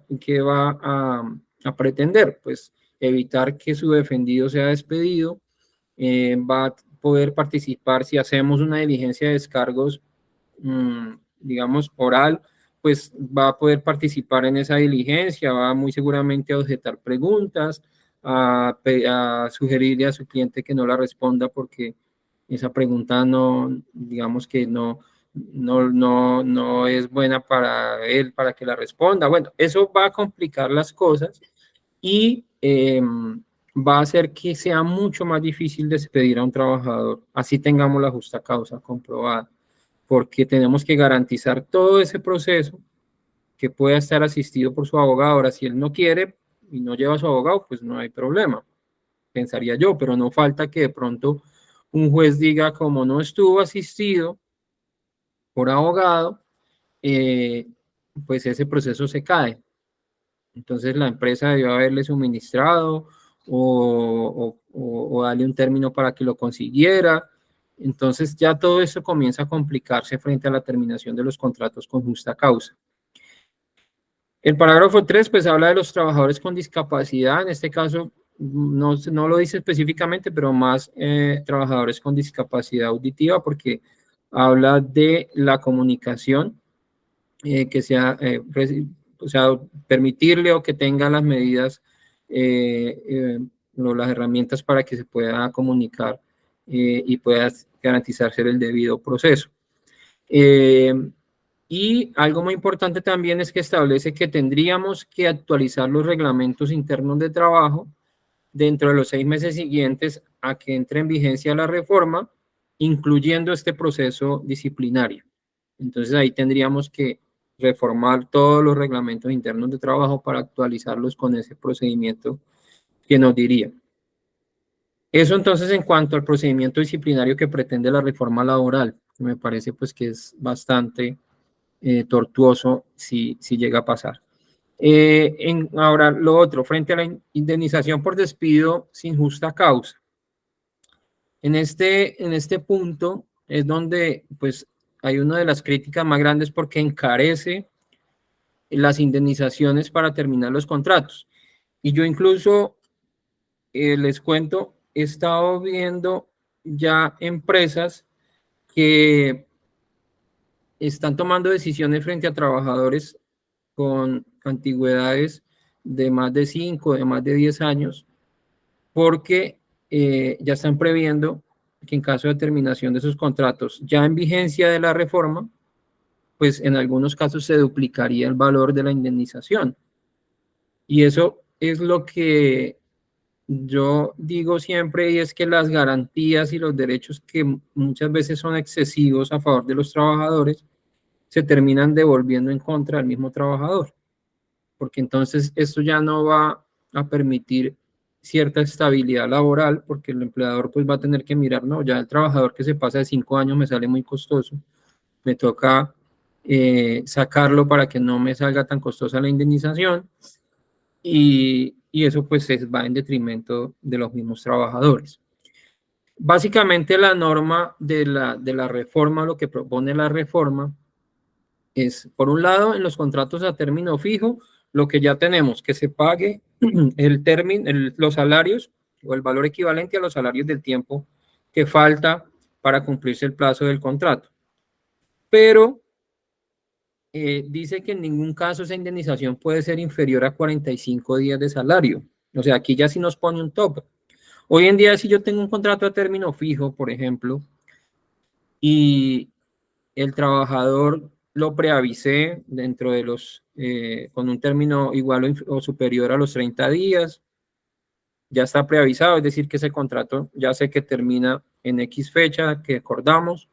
Speaker 1: a pretender? Pues evitar que su defendido sea despedido, va a poder participar si hacemos una diligencia de descargos, digamos, oral, pues va a poder participar en esa diligencia, va muy seguramente a objetar preguntas, a sugerirle a su cliente que no la responda porque esa pregunta no, digamos que no es buena para él, para que la responda. Bueno, eso va a complicar las cosas y va a hacer que sea mucho más difícil despedir a un trabajador, así tengamos la justa causa comprobada, porque tenemos que garantizar todo ese proceso que pueda estar asistido por su abogado. Ahora, si él no quiere y no lleva a su abogado, pues no hay problema, pensaría yo, pero no falta que de pronto un juez diga, como no estuvo asistido por abogado, pues ese proceso se cae. Entonces la empresa debió haberle suministrado o darle un término para que lo consiguiera. Entonces ya todo eso comienza a complicarse frente a la terminación de los contratos con justa causa. El parágrafo 3 pues habla de los trabajadores con discapacidad, en este caso no lo dice específicamente, pero más trabajadores con discapacidad auditiva porque habla de la comunicación, que sea, o sea, permitirle o que tenga las medidas o las herramientas para que se pueda comunicar y pueda garantizarse el debido proceso. Y algo muy importante también es que establece que tendríamos que actualizar los reglamentos internos de trabajo dentro de los 6 meses siguientes a que entre en vigencia la reforma, incluyendo este proceso disciplinario. Entonces ahí tendríamos que reformar todos los reglamentos internos de trabajo para actualizarlos con ese procedimiento que nos diría. Eso entonces en cuanto al procedimiento disciplinario que pretende la reforma laboral, que me parece pues que es bastante tortuoso si llega a pasar. Ahora, lo otro, frente a la indemnización por despido sin justa causa. En este punto es donde pues hay una de las críticas más grandes porque encarece las indemnizaciones para terminar los contratos. Y yo incluso les cuento, he estado viendo ya empresas que están tomando decisiones frente a trabajadores con antigüedades de más de 5, de más de 10 años, porque ya están previendo que en caso de terminación de sus contratos, ya en vigencia de la reforma, pues en algunos casos se duplicaría el valor de la indemnización. Y eso es lo que yo digo siempre, y es que las garantías y los derechos que muchas veces son excesivos a favor de los trabajadores, se terminan devolviendo en contra del mismo trabajador, porque entonces esto ya no va a permitir cierta estabilidad laboral, porque el empleador pues va a tener que mirar, no, ya el trabajador que se pasa de 5 años me sale muy costoso, me toca sacarlo para que no me salga tan costosa la indemnización, y eso pues va en detrimento de los mismos trabajadores. Básicamente la norma de la reforma, lo que propone la reforma, es, por un lado, en los contratos a término fijo, lo que ya tenemos, que se pague el término, los salarios o el valor equivalente a los salarios del tiempo que falta para cumplirse el plazo del contrato. Pero dice que en ningún caso esa indemnización puede ser inferior a 45 días de salario. O sea, aquí ya sí nos pone un tope. Hoy en día, si yo tengo un contrato a término fijo, por ejemplo, y el trabajador lo preavisé dentro de con un término igual o superior a los 30 días, ya está preavisado, es decir, que ese contrato ya sé que termina en X fecha que acordamos,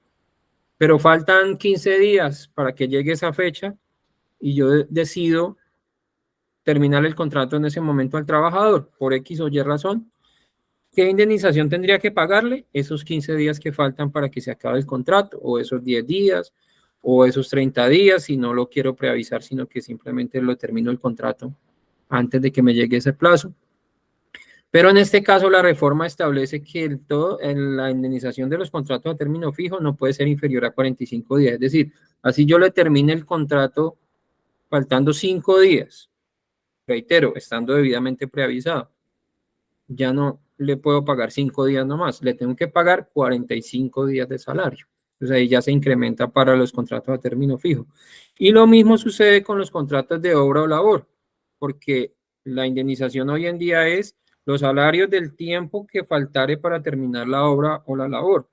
Speaker 1: pero faltan 15 días para que llegue esa fecha y yo decido terminar el contrato en ese momento al trabajador por X o Y razón. ¿Qué indemnización tendría que pagarle? Esos 15 días que faltan para que se acabe el contrato, o esos 10 días, o esos 30 días, si no lo quiero preavisar, sino que simplemente lo termino el contrato antes de que me llegue ese plazo. Pero en este caso la reforma establece que la indemnización de los contratos a término fijo no puede ser inferior a 45 días. Es decir, así yo le termine el contrato faltando 5 días, reitero, estando debidamente preavisado, ya no le puedo pagar 5 días nomás, le tengo que pagar 45 días de salario. Entonces ahí ya se incrementa para los contratos a término fijo. Y lo mismo sucede con los contratos de obra o labor, porque la indemnización hoy en día es los salarios del tiempo que faltare para terminar la obra o la labor.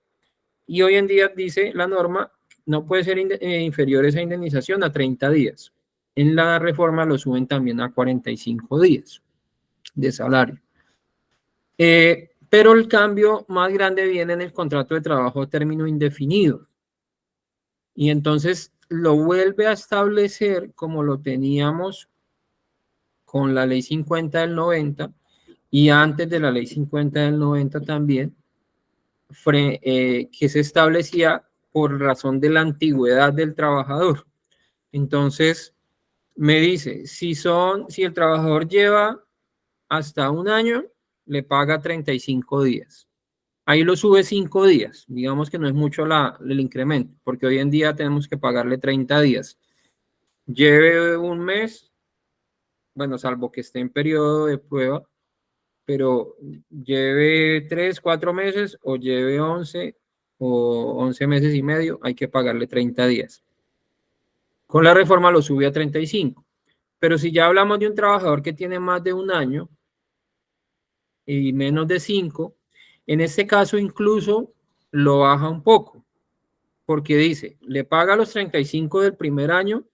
Speaker 1: Y hoy en día dice la norma, no puede ser inferior esa indemnización a 30 días. En la reforma lo suben también a 45 días de salario. Pero el cambio más grande viene en el contrato de trabajo a término indefinido. Y entonces lo vuelve a establecer como lo teníamos con la ley 50 del 90 y antes de la ley 50 del 90 también, que se establecía por razón de la antigüedad del trabajador. Entonces, me dice, si el trabajador lleva hasta un año, le paga 35 días. Ahí lo sube 5 días. Digamos que no es mucho el incremento, porque hoy en día tenemos que pagarle 30 días. Lleve un mes, bueno, salvo que esté en periodo de prueba, pero lleve 3, 4 meses o lleve 11 o 11 meses y medio, hay que pagarle 30 días. Con la reforma lo sube a 35. Pero si ya hablamos de un trabajador que tiene más de un año y menos de 5, en este caso incluso lo baja un poco, porque dice, le paga los 35 del primer año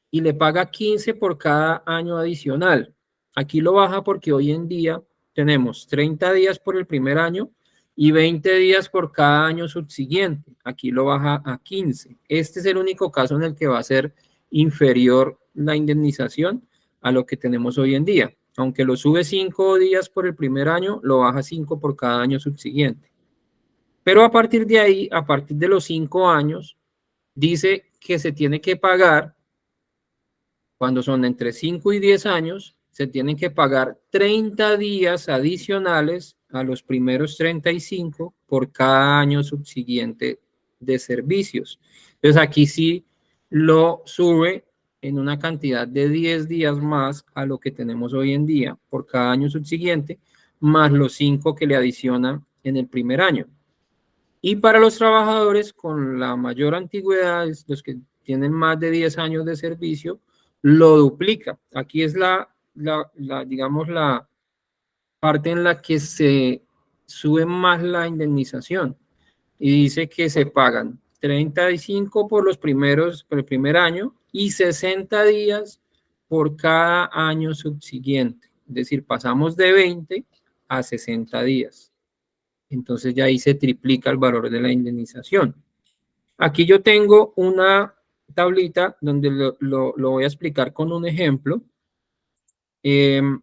Speaker 1: y le paga 15 por cada año adicional. Aquí lo baja porque hoy en día tenemos 30 días por el primer año y 20 días por cada año subsiguiente. Aquí lo baja a 15. Este es el único caso en el que va a ser inferior la indemnización a lo que tenemos hoy en día. Aunque lo sube 5 días por el primer año, lo baja 5 por cada año subsiguiente. Pero a partir de ahí, a partir de los 5 años, dice que se tiene que pagar, cuando son entre 5 y 10 años, se tienen que pagar 30 días adicionales a los primeros 35 por cada año subsiguiente de servicios. Entonces aquí sí lo sube en una cantidad de 10 días más a lo que tenemos hoy en día por cada año subsiguiente, más los 5 que le adiciona en el primer año. Y para los trabajadores con la mayor antigüedad, los que tienen más de 10 años de servicio, lo duplica. Aquí es digamos, la parte en la que se sube más la indemnización. Y dice que se pagan 35 por el primer año y 60 días por cada año subsiguiente. Es decir, pasamos de 20 a 60 días. Entonces ya ahí se triplica el valor de la indemnización. Aquí yo tengo una tablita donde lo voy a explicar con un ejemplo, teniendo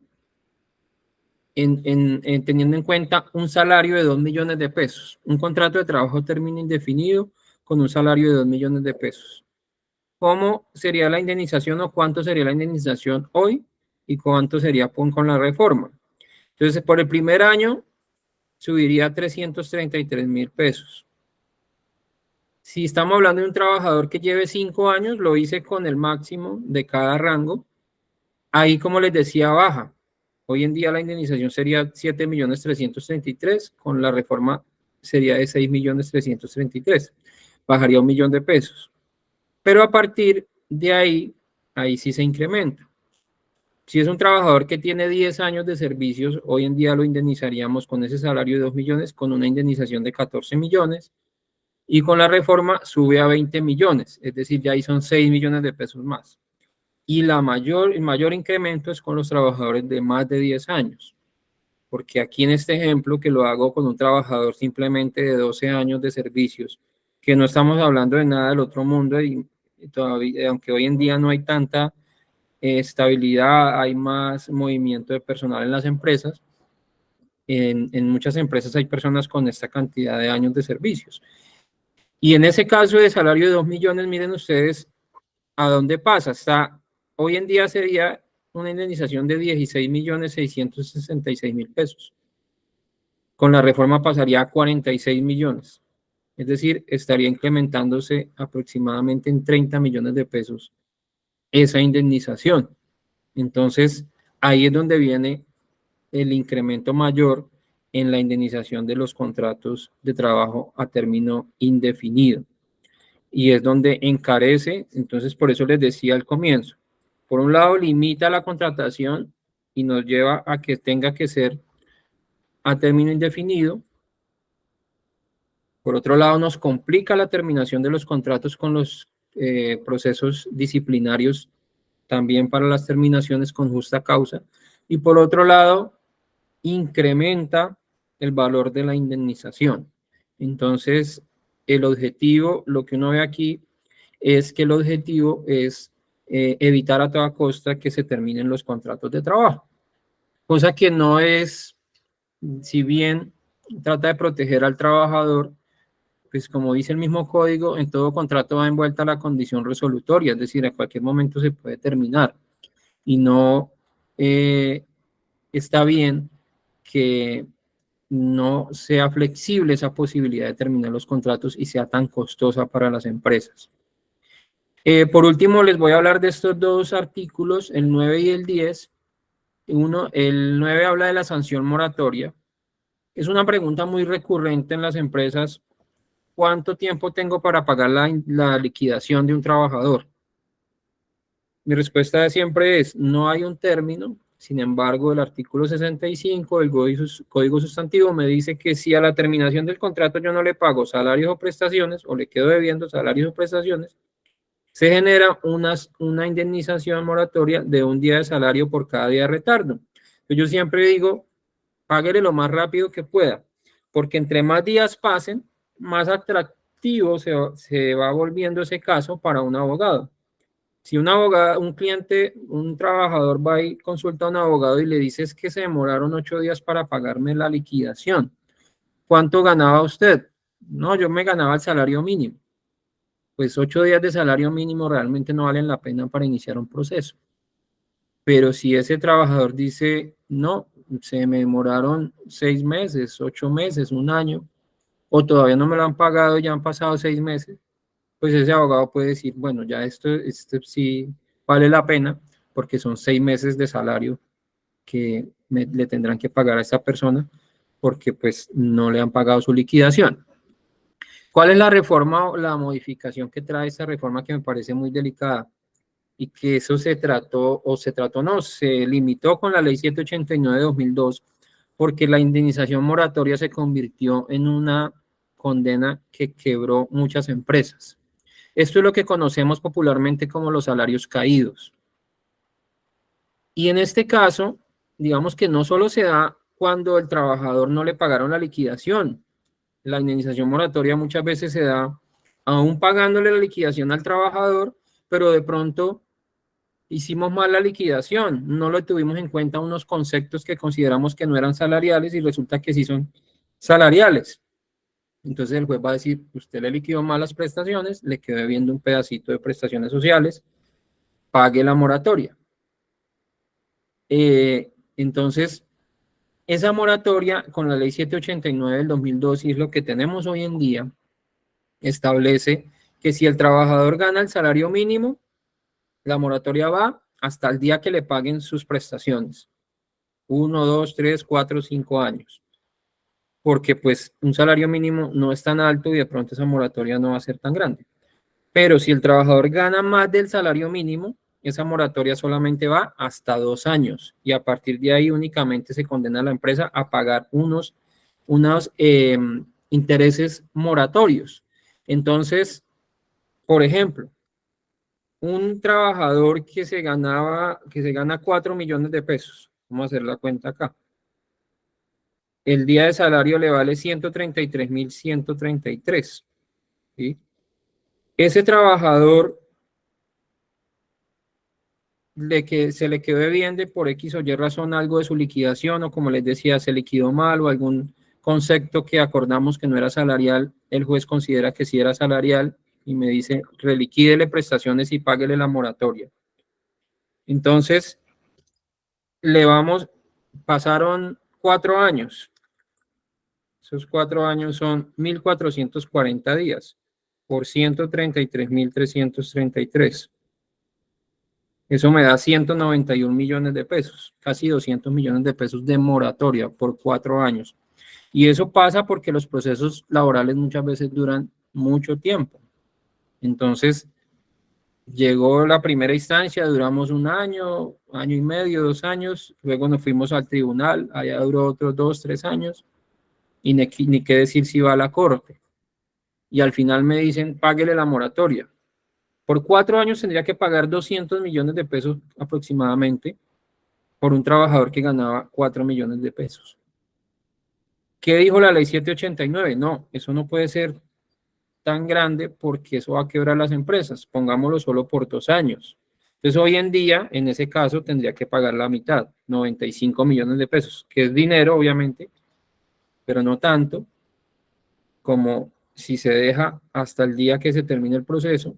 Speaker 1: en cuenta un salario de 2 millones de pesos, un contrato de trabajo a término indefinido con un salario de 2 millones de pesos. ¿Cómo sería la indemnización o cuánto sería la indemnización hoy y cuánto sería con la reforma? Entonces, por el primer año subiría a 333,000 pesos. Si estamos hablando de un trabajador que lleve 5 años, lo hice con el máximo de cada rango. Ahí, como les decía, baja. Hoy en día la indemnización sería 7.333.000, con la reforma sería de 6.333.000. Bajaría 1 millón de pesos. Pero a partir de ahí sí se incrementa. Si es un trabajador que tiene 10 años de servicios, hoy en día lo indemnizaríamos con ese salario de 2 millones, con una indemnización de 14 millones, y con la reforma sube a 20 millones, es decir, ya ahí son 6 millones de pesos más. Y el mayor incremento es con los trabajadores de más de 10 años, porque aquí en este ejemplo que lo hago con un trabajador simplemente de 12 años de servicios, que no estamos hablando de nada del otro mundo, y todavía, aunque hoy en día no hay tanta estabilidad, hay más movimiento de personal en las empresas. En muchas empresas hay personas con esta cantidad de años de servicios. Y en ese caso de salario de 2 millones, miren ustedes a dónde pasa. Hoy en día sería una indemnización de 16.666.000 pesos. Con la reforma pasaría a 46 millones. Es decir, estaría incrementándose aproximadamente en 30 millones de pesos esa indemnización. Entonces, ahí es donde viene el incremento mayor en la indemnización de los contratos de trabajo a término indefinido. Y es donde encarece, entonces por eso les decía al comienzo, por un lado limita la contratación y nos lleva a que tenga que ser a término indefinido. Por otro lado, nos complica la terminación de los contratos con los procesos disciplinarios, también para las terminaciones con justa causa. Y por otro lado, incrementa el valor de la indemnización. Entonces, el objetivo, lo que uno ve aquí, es que el objetivo es evitar a toda costa que se terminen los contratos de trabajo. Cosa que no es, si bien trata de proteger al trabajador, pues como dice el mismo código, en todo contrato va envuelta la condición resolutoria, es decir, a cualquier momento se puede terminar. Y no está bien que no sea flexible esa posibilidad de terminar los contratos y sea tan costosa para las empresas. Por último, les voy a hablar de estos dos artículos, el 9 y el 10. El 9 habla de la sanción moratoria. Es una pregunta muy recurrente en las empresas. ¿Cuánto tiempo tengo para pagar la liquidación de un trabajador? Mi respuesta siempre es, no hay un término. Sin embargo, el artículo 65 del Código Sustantivo me dice que si a la terminación del contrato yo no le pago salarios o prestaciones, o le quedo debiendo salarios o prestaciones, se genera una indemnización moratoria de 1 día de salario por cada día de retardo. Yo siempre digo, páguele lo más rápido que pueda, porque entre más días pasen, más atractivo se va volviendo ese caso para un abogado. Si un abogado, un cliente, un trabajador va y consulta a un abogado y le dice es que se demoraron 8 días para pagarme la liquidación, ¿cuánto ganaba usted? No, yo me ganaba el salario mínimo. Pues 8 días de salario mínimo realmente no valen la pena para iniciar un proceso. Pero si ese trabajador dice, no, se me demoraron 6 meses, 8 meses, un año, o todavía no me lo han pagado, ya han pasado 6 meses, pues ese abogado puede decir, bueno, ya esto sí vale la pena, porque son 6 meses de salario que le tendrán que pagar a esta persona, porque pues no le han pagado su liquidación. ¿Cuál es la reforma o la modificación que trae esta reforma que me parece muy delicada? Y que eso se trató no, se limitó con la ley 789 de 2002, porque la indemnización moratoria se convirtió en una condena que quebró muchas empresas. Esto es lo que conocemos popularmente como los salarios caídos. Y en este caso, digamos que no solo se da cuando el trabajador no le pagaron la liquidación. La indemnización moratoria muchas veces se da aún pagándole la liquidación al trabajador, pero de pronto hicimos mal la liquidación, no lo tuvimos en cuenta unos conceptos que consideramos que no eran salariales y resulta que sí son salariales. Entonces el juez va a decir, usted le liquidó mal las prestaciones, le quedó debiendo un pedacito de prestaciones sociales, pague la moratoria. Entonces, esa moratoria con la ley 789 del 2002, y es lo que tenemos hoy en día, establece que si el trabajador gana el salario mínimo, la moratoria va hasta el día que le paguen sus prestaciones. 1, 2, 3, 4, 5 años. Porque pues un salario mínimo no es tan alto y de pronto esa moratoria no va a ser tan grande. Pero si el trabajador gana más del salario mínimo, esa moratoria solamente va hasta 2 años y a partir de ahí únicamente se condena a la empresa a pagar unos intereses moratorios. Entonces, por ejemplo, un trabajador que se gana 4 millones de pesos, vamos a hacer la cuenta acá, el día de salario le vale 133.133, ¿sí? Ese trabajador que se le quedó debiendo por X o Y razón algo de su liquidación, o como les decía, se liquidó mal o algún concepto que acordamos que no era salarial, el juez considera que sí era salarial y me dice, reliquídele prestaciones y páguele la moratoria. Entonces, pasaron 4 años. Esos 4 años son 1.440 días por 133.333. Eso me da 191 millones de pesos, casi 200 millones de pesos de moratoria por 4 años. Y eso pasa porque los procesos laborales muchas veces duran mucho tiempo. Entonces, llegó la primera instancia, duramos 1 año, año y medio, 2 años, luego nos fuimos al tribunal, allá duró otros 2, 3 años, y ni qué decir si va a la corte. Y al final me dicen, páguele la moratoria. Por 4 años tendría que pagar 200 millones de pesos aproximadamente por un trabajador que ganaba 4 millones de pesos. ¿Qué dijo la ley 789? No, eso no puede ser tan grande porque eso va a quebrar las empresas. Pongámoslo solo por 2 años. Entonces, hoy en día, en ese caso, tendría que pagar la mitad, 95 millones de pesos, que es dinero, obviamente, pero no tanto como si se deja hasta el día que se termine el proceso.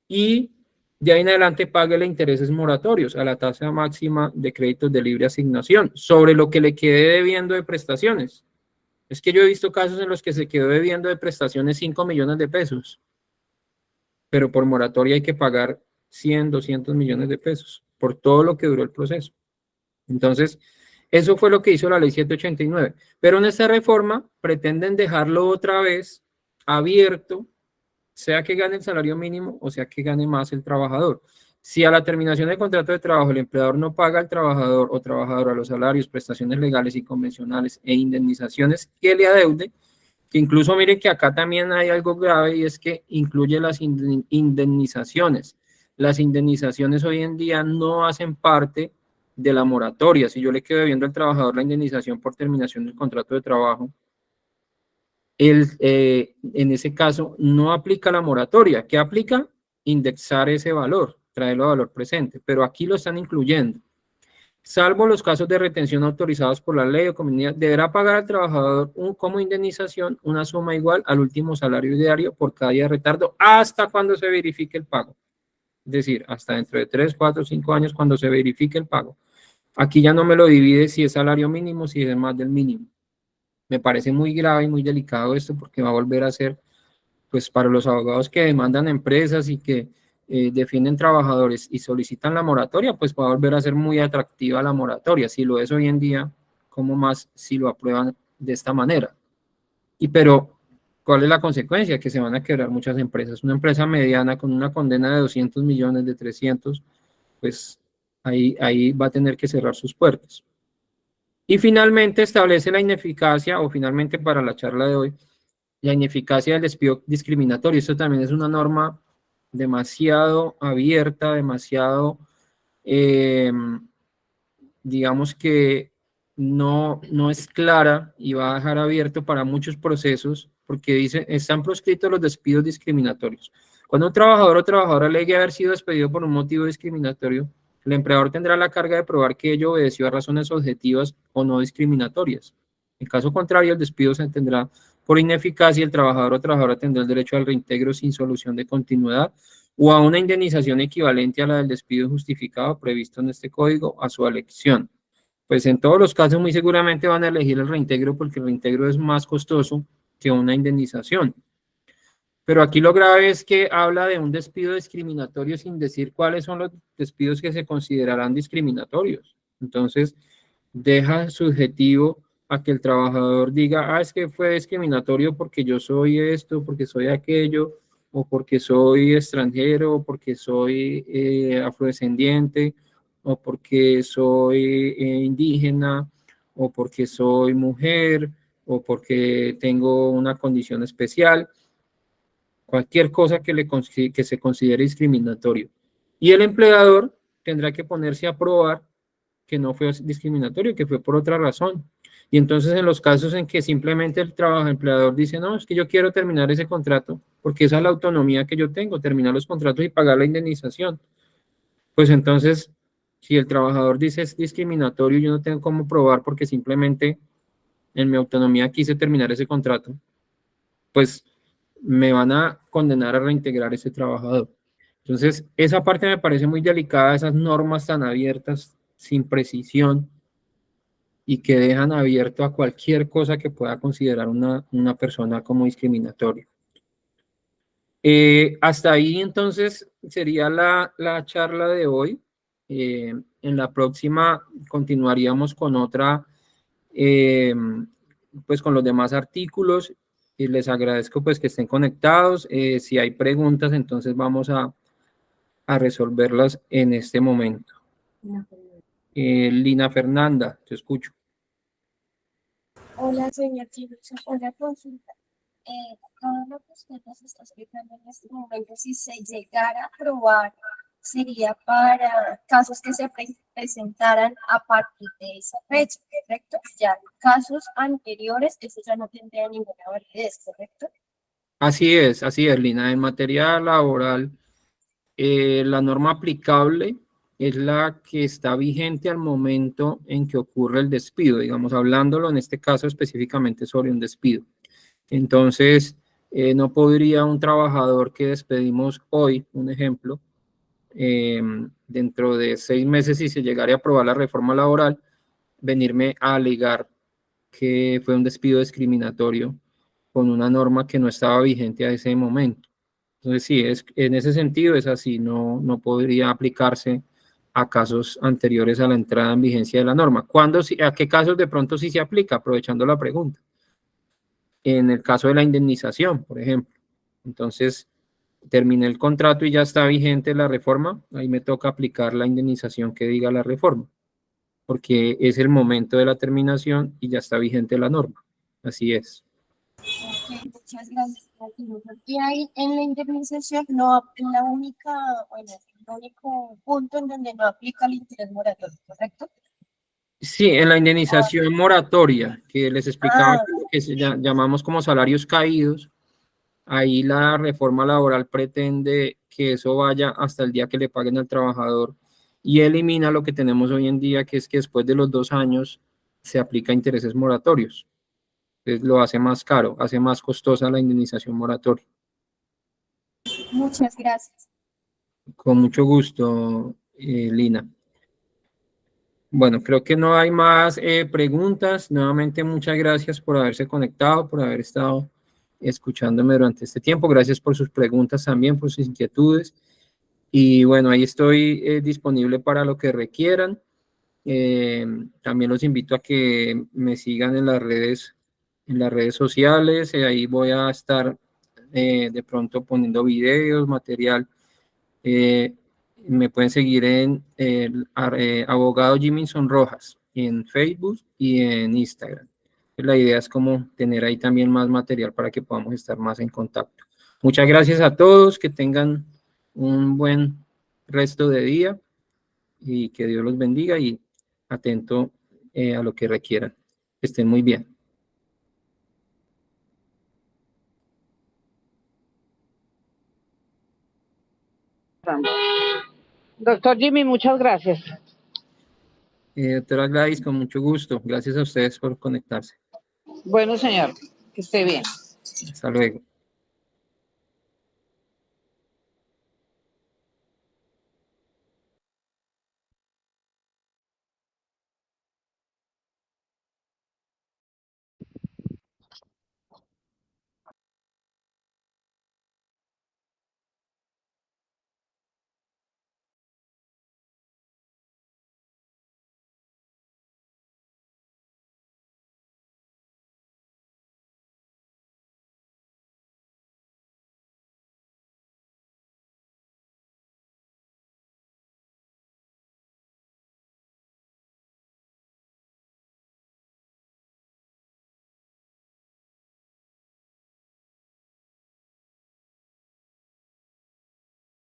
Speaker 1: Y de ahí en adelante páguele intereses moratorios a la tasa máxima de créditos de libre asignación sobre lo que le quede debiendo de prestaciones. Es que yo he visto casos en los que se quedó debiendo de prestaciones 5 millones de pesos, pero por moratoria hay que pagar 100, 200 millones de pesos por todo lo que duró el proceso. Entonces, eso fue lo que hizo la ley 789. Pero en esta reforma pretenden dejarlo otra vez abierto, sea que gane el salario mínimo o sea que gane más el trabajador. Si a la terminación del contrato de trabajo el empleador no paga al trabajador o trabajadora los salarios, prestaciones legales y convencionales e indemnizaciones que le adeude, que incluso miren que acá también hay algo grave y es que incluye las indemnizaciones. Las indemnizaciones hoy en día no hacen parte de la moratoria. Si yo le quedo debiendo al trabajador la indemnización por terminación del contrato de trabajo, en ese caso no aplica la moratoria. ¿Qué aplica? Indexar ese valor. traerlo a valor presente, pero aquí lo están incluyendo. Salvo los casos de retención autorizados por la ley o comunidad, deberá pagar al trabajador como indemnización una suma igual al último salario diario por cada día de retardo hasta cuando se verifique el pago. Es decir, hasta dentro de 3, 4, 5 años cuando se verifique el pago. Aquí ya no me lo divide si es salario mínimo, si es más del mínimo. Me parece muy grave y muy delicado esto porque va a volver a ser, pues para los abogados que demandan empresas y que defienden trabajadores y solicitan la moratoria, pues va a volver a ser muy atractiva la moratoria. Si lo es hoy en día, ¿cómo más si lo aprueban de esta manera? Pero, ¿cuál es la consecuencia? Que se van a quebrar muchas empresas. Una empresa mediana con una condena de 200 millones, de 300, pues ahí va a tener que cerrar sus puertas. Y finalmente establece la ineficacia, o finalmente para la charla de hoy, la ineficacia del despido discriminatorio. Esto también es una norma demasiado abierta, demasiado, digamos que no es clara y va a dejar abierto para muchos procesos porque dice, están proscritos los despidos discriminatorios. Cuando un trabajador o trabajadora alegue haber sido despedido por un motivo discriminatorio, el empleador tendrá la carga de probar que ello obedeció a razones objetivas o no discriminatorias. En caso contrario, el despido se entenderá por ineficacia y el trabajador o trabajadora tendrá el derecho al reintegro sin solución de continuidad o a una indemnización equivalente a la del despido justificado previsto en este código a su elección. Pues en todos los casos muy seguramente van a elegir el reintegro porque el reintegro es más costoso que una indemnización. Pero aquí lo grave es que habla de un despido discriminatorio sin decir cuáles son los despidos que se considerarán discriminatorios. Entonces, deja subjetivo a que el trabajador diga, es que fue discriminatorio porque yo soy esto, porque soy aquello, o porque soy extranjero, o porque soy afrodescendiente, o porque soy indígena, o porque soy mujer, o porque tengo una condición especial. Cualquier cosa que se considere discriminatorio. Y el empleador tendrá que ponerse a probar que no fue discriminatorio, que fue por otra razón. Y entonces en los casos en que simplemente el empleador dice, no, es que yo quiero terminar ese contrato, porque esa es la autonomía que yo tengo, terminar los contratos y pagar la indemnización. Pues entonces, si el trabajador dice es discriminatorio, yo no tengo cómo probar porque simplemente en mi autonomía quise terminar ese contrato, pues me van a condenar a reintegrar ese trabajador. Entonces, esa parte me parece muy delicada, esas normas tan abiertas, sin precisión, y que dejan abierto a cualquier cosa que pueda considerar una persona como discriminatoria. Hasta ahí, entonces, sería la charla de hoy. En la próxima continuaríamos con otra, pues con los demás artículos. Y les agradezco pues que estén conectados. Si hay preguntas, entonces vamos a resolverlas en este momento. Lina Fernanda, te escucho.
Speaker 3: Hola, señor Chirucho, una consulta. Todo lo que usted nos está explicando en este momento, si se llegara a aprobar, sería para casos que se presentaran a partir de esa fecha, ¿correcto? Ya casos anteriores, eso ya no tendría ninguna validez, ¿correcto?
Speaker 1: Así es, Lina. En materia laboral, la norma aplicable es la que está vigente al momento en que ocurre el despido, digamos, hablándolo en este caso específicamente sobre un despido. Entonces, no podría un trabajador que despedimos hoy, un ejemplo, dentro de 6 meses, si se llegara a aprobar la reforma laboral, venirme a alegar que fue un despido discriminatorio con una norma que no estaba vigente a ese momento. Entonces, sí, en ese sentido es así, no podría aplicarse a casos anteriores a la entrada en vigencia de la norma. ¿A qué casos de pronto sí se aplica? Aprovechando la pregunta. En el caso de la indemnización, por ejemplo. Entonces, terminé el contrato y ya está vigente la reforma, ahí me toca aplicar la indemnización que diga la reforma, porque es el momento de la terminación y ya está vigente la norma. Así es.
Speaker 3: Ok, muchas gracias. Y ahí en la indemnización no es la única, bueno, el único punto en donde no aplica el interés moratorio, ¿correcto?
Speaker 1: Sí, en la indemnización moratoria, que les explicaba que llamamos como salarios caídos, Ahí la reforma laboral pretende que eso vaya hasta el día que le paguen al trabajador y elimina lo que tenemos hoy en día, que es que después de los 2 años se aplica intereses moratorios. Entonces lo hace más caro, hace más costosa la indemnización moratoria.
Speaker 3: Muchas gracias.
Speaker 1: Con mucho gusto, Lina. Bueno, creo que no hay más preguntas. Nuevamente, muchas gracias por haberse conectado, por haber estado escuchándome durante este tiempo. Gracias por sus preguntas también, por sus inquietudes. Y bueno, ahí estoy disponible para lo que requieran. También los invito a que me sigan en las redes sociales. Ahí voy a estar de pronto poniendo videos, material. Me pueden seguir en abogado Jiminson Rojas en Facebook y en Instagram. La idea es como tener ahí también más material para que podamos estar más en contacto. Muchas gracias a todos, que tengan un buen resto de día y que Dios los bendiga y atento a lo que requieran. Que estén muy bien.
Speaker 5: Doctor Jimmy, muchas gracias.
Speaker 1: Doctora Gladys, con mucho gusto. Gracias a ustedes por conectarse.
Speaker 5: Bueno, señor, que esté bien.
Speaker 1: Hasta luego.